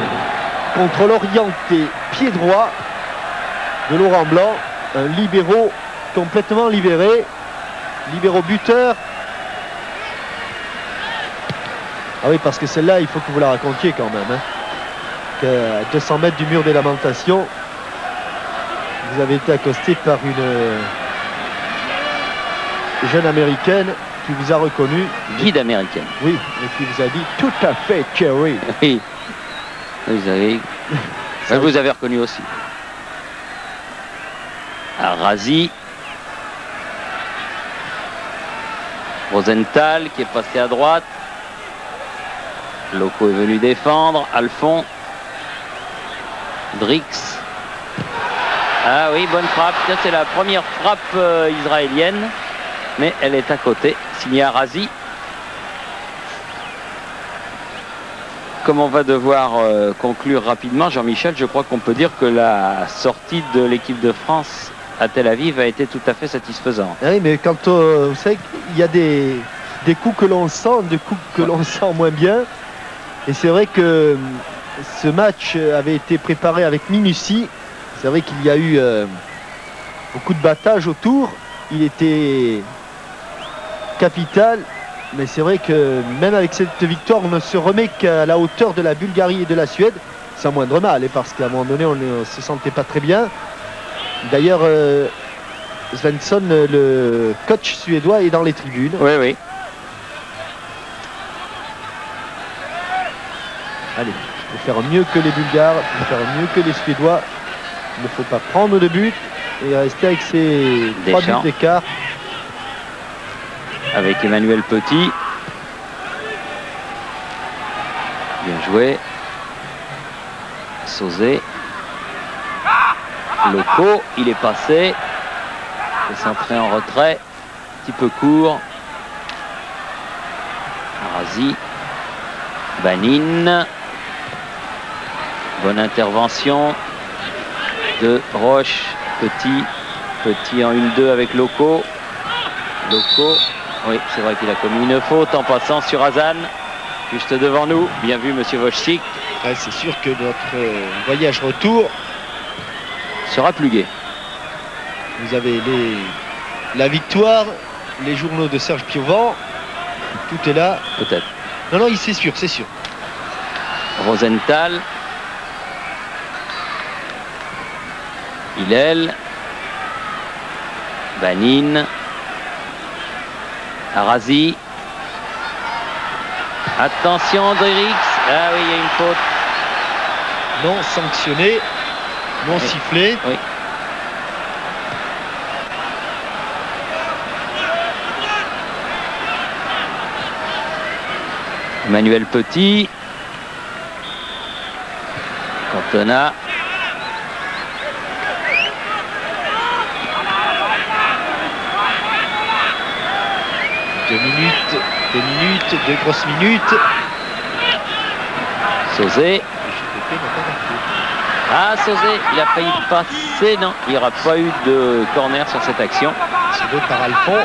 Contrôle orienté, pied droit de Laurent Blanc. Un libéraux complètement libéré. Libéraux buteur. Ah oui, parce que celle-là, il faut que vous la racontiez quand même. Hein. Qu'à 200 mètres du mur des lamentations, vous avez été accosté par une jeune américaine qui vous a reconnu. Guide américaine. Oui, et qui vous a dit tout à fait, Thierry. Oui. Vous avez... vous avez reconnu aussi. Razi. Rosenthal qui est passé à droite. Loco est venu défendre. Alphon. Drix. Ah oui, bonne frappe. C'est la première frappe israélienne. Mais elle est à côté. Signée à Razi. Comme on va devoir conclure rapidement, Jean-Michel, je crois qu'on peut dire que la sortie de l'équipe de France à Tel Aviv a été tout à fait satisfaisante. Oui, mais quand vous savez qu'il y a des coups que l'on sent, des coups que l'on sent moins bien. Et c'est vrai que ce match avait été préparé avec minutie. C'est vrai qu'il y a eu beaucoup de battage autour. Il était capital. Mais c'est vrai que même avec cette victoire, on ne se remet qu'à la hauteur de la Bulgarie et de la Suède. Sans moindre mal, parce qu'à un moment donné, on ne se sentait pas très bien. D'ailleurs, Svensson, le coach suédois, est dans les tribunes. Oui, oui. Allez, il faut faire mieux que les Bulgares, il faut faire mieux que les Suédois. Il ne faut pas prendre de but et rester avec ces 3 buts d'écart. Avec Emmanuel Petit. Bien joué. Sauzé. Loco, il est passé. Il est centré en retrait. Un petit peu court. Razi. Banin. Bonne intervention de Roche. Petit en 1-2 avec Loco. Loco. Oui, c'est vrai qu'il a commis une faute en passant sur Hazan, juste devant nous. Bien vu, monsieur Wojcik. Ouais, c'est sûr que notre voyage retour sera plus gai. Vous avez la victoire, les journaux de Serge Piovan, tout est là. Peut-être. Non, c'est sûr, c'est sûr. Rosenthal. Hillel. Banin. Razi. Attention, Drix. Ah oui, il y a une faute. Non sanctionné, non sifflé. Oui. Emmanuel Petit. Cantona. Deux grosses minutes. Sauzé. Ah, Sauzé, il a failli passer. Non, il n'y aura pas eu de corner sur cette action. Sauvé par Alphon.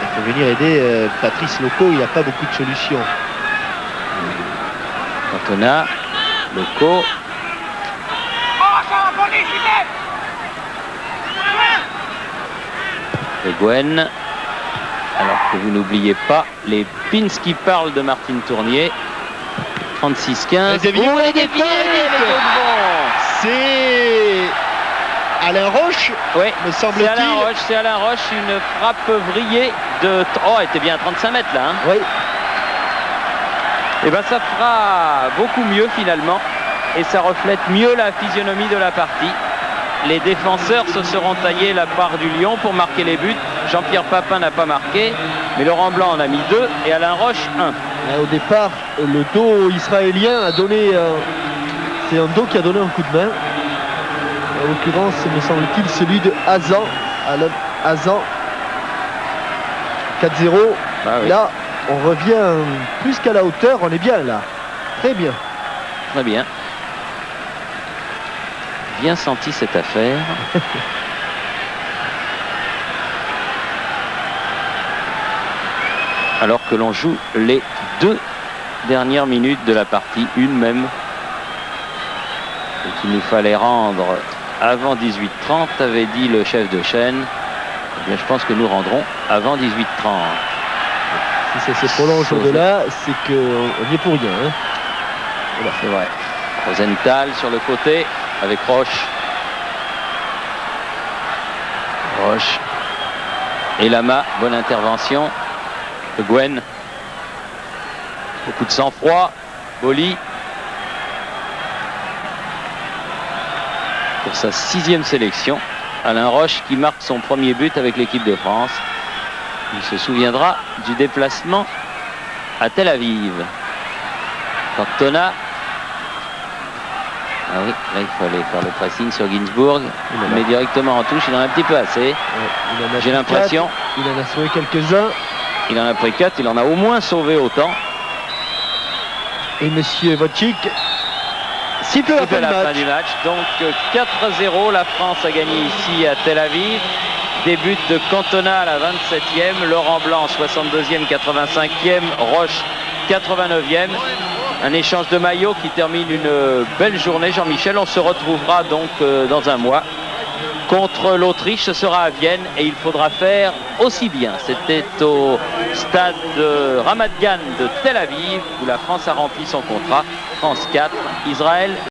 Il faut venir aider Patrice Loco, il n'a pas beaucoup de solutions. Cantona, Loco. Le Gwen. Alors que vous n'oubliez pas les pins qui parlent de Martine Tournier. 36-15. C'est Alain Roche, Oui, me c'est semble-t-il. Alain Roche, c'est Alain Roche, une frappe vrillée de... Oh, elle était bien à 35 mètres là. Hein. Oui, Et bien ça fera beaucoup mieux finalement. Et ça reflète mieux la physionomie de la partie. Les défenseurs se seront taillés la part du lion pour marquer les buts. Jean-Pierre Papin n'a pas marqué, mais Laurent Blanc en a mis 2 et Alain Roche 1. au départ, le dos israélien a donné... c'est un dos qui a donné un coup de main. En l'occurrence, me semble-t-il, celui de Hazan. Hazan. 4-0. Ah oui. Là, on revient plus qu'à la hauteur. On est bien là. Très bien. Très bien. Bien senti cette affaire. Alors que l'on joue les 2 dernières minutes de la partie, une même. Et qu'il nous fallait rendre avant 18h30, avait dit le chef de chaîne. Eh bien, je pense que nous rendrons avant 18h30. Si ça se prolonge au-delà, c'est qu'on n'y est pour rien. Hein. Voilà, c'est vrai. Rosenthal sur le côté avec Roche. Roche. Et Lama, bonne intervention. Le Gwen. Beaucoup de sang-froid. Boli. Pour sa 6e sélection. Alain Roche qui marque son premier but avec l'équipe de France. Il se souviendra du déplacement à Tel Aviv. Cantona. Ah oui, là il fallait faire le pressing sur Ginsburg. Il met directement en touche, il en a un petit peu assez. J'ai l'impression. Il en a sauvé quelques-uns. Il en a pris 4, il en a au moins sauvé autant. Et monsieur Wojcik siffle la fin du match. Donc 4-0, la France a gagné ici à Tel Aviv. Début de Cantona à la 27e, Laurent Blanc 62e, 85e, Roche 89e. Un échange de maillots qui termine une belle journée. Jean-Michel, on se retrouvera donc dans un mois contre l'Autriche. Ce sera à Vienne et il faudra faire aussi bien. C'était au stade de Ramat Gan de Tel Aviv où la France a rempli son contrat. France 4, Israël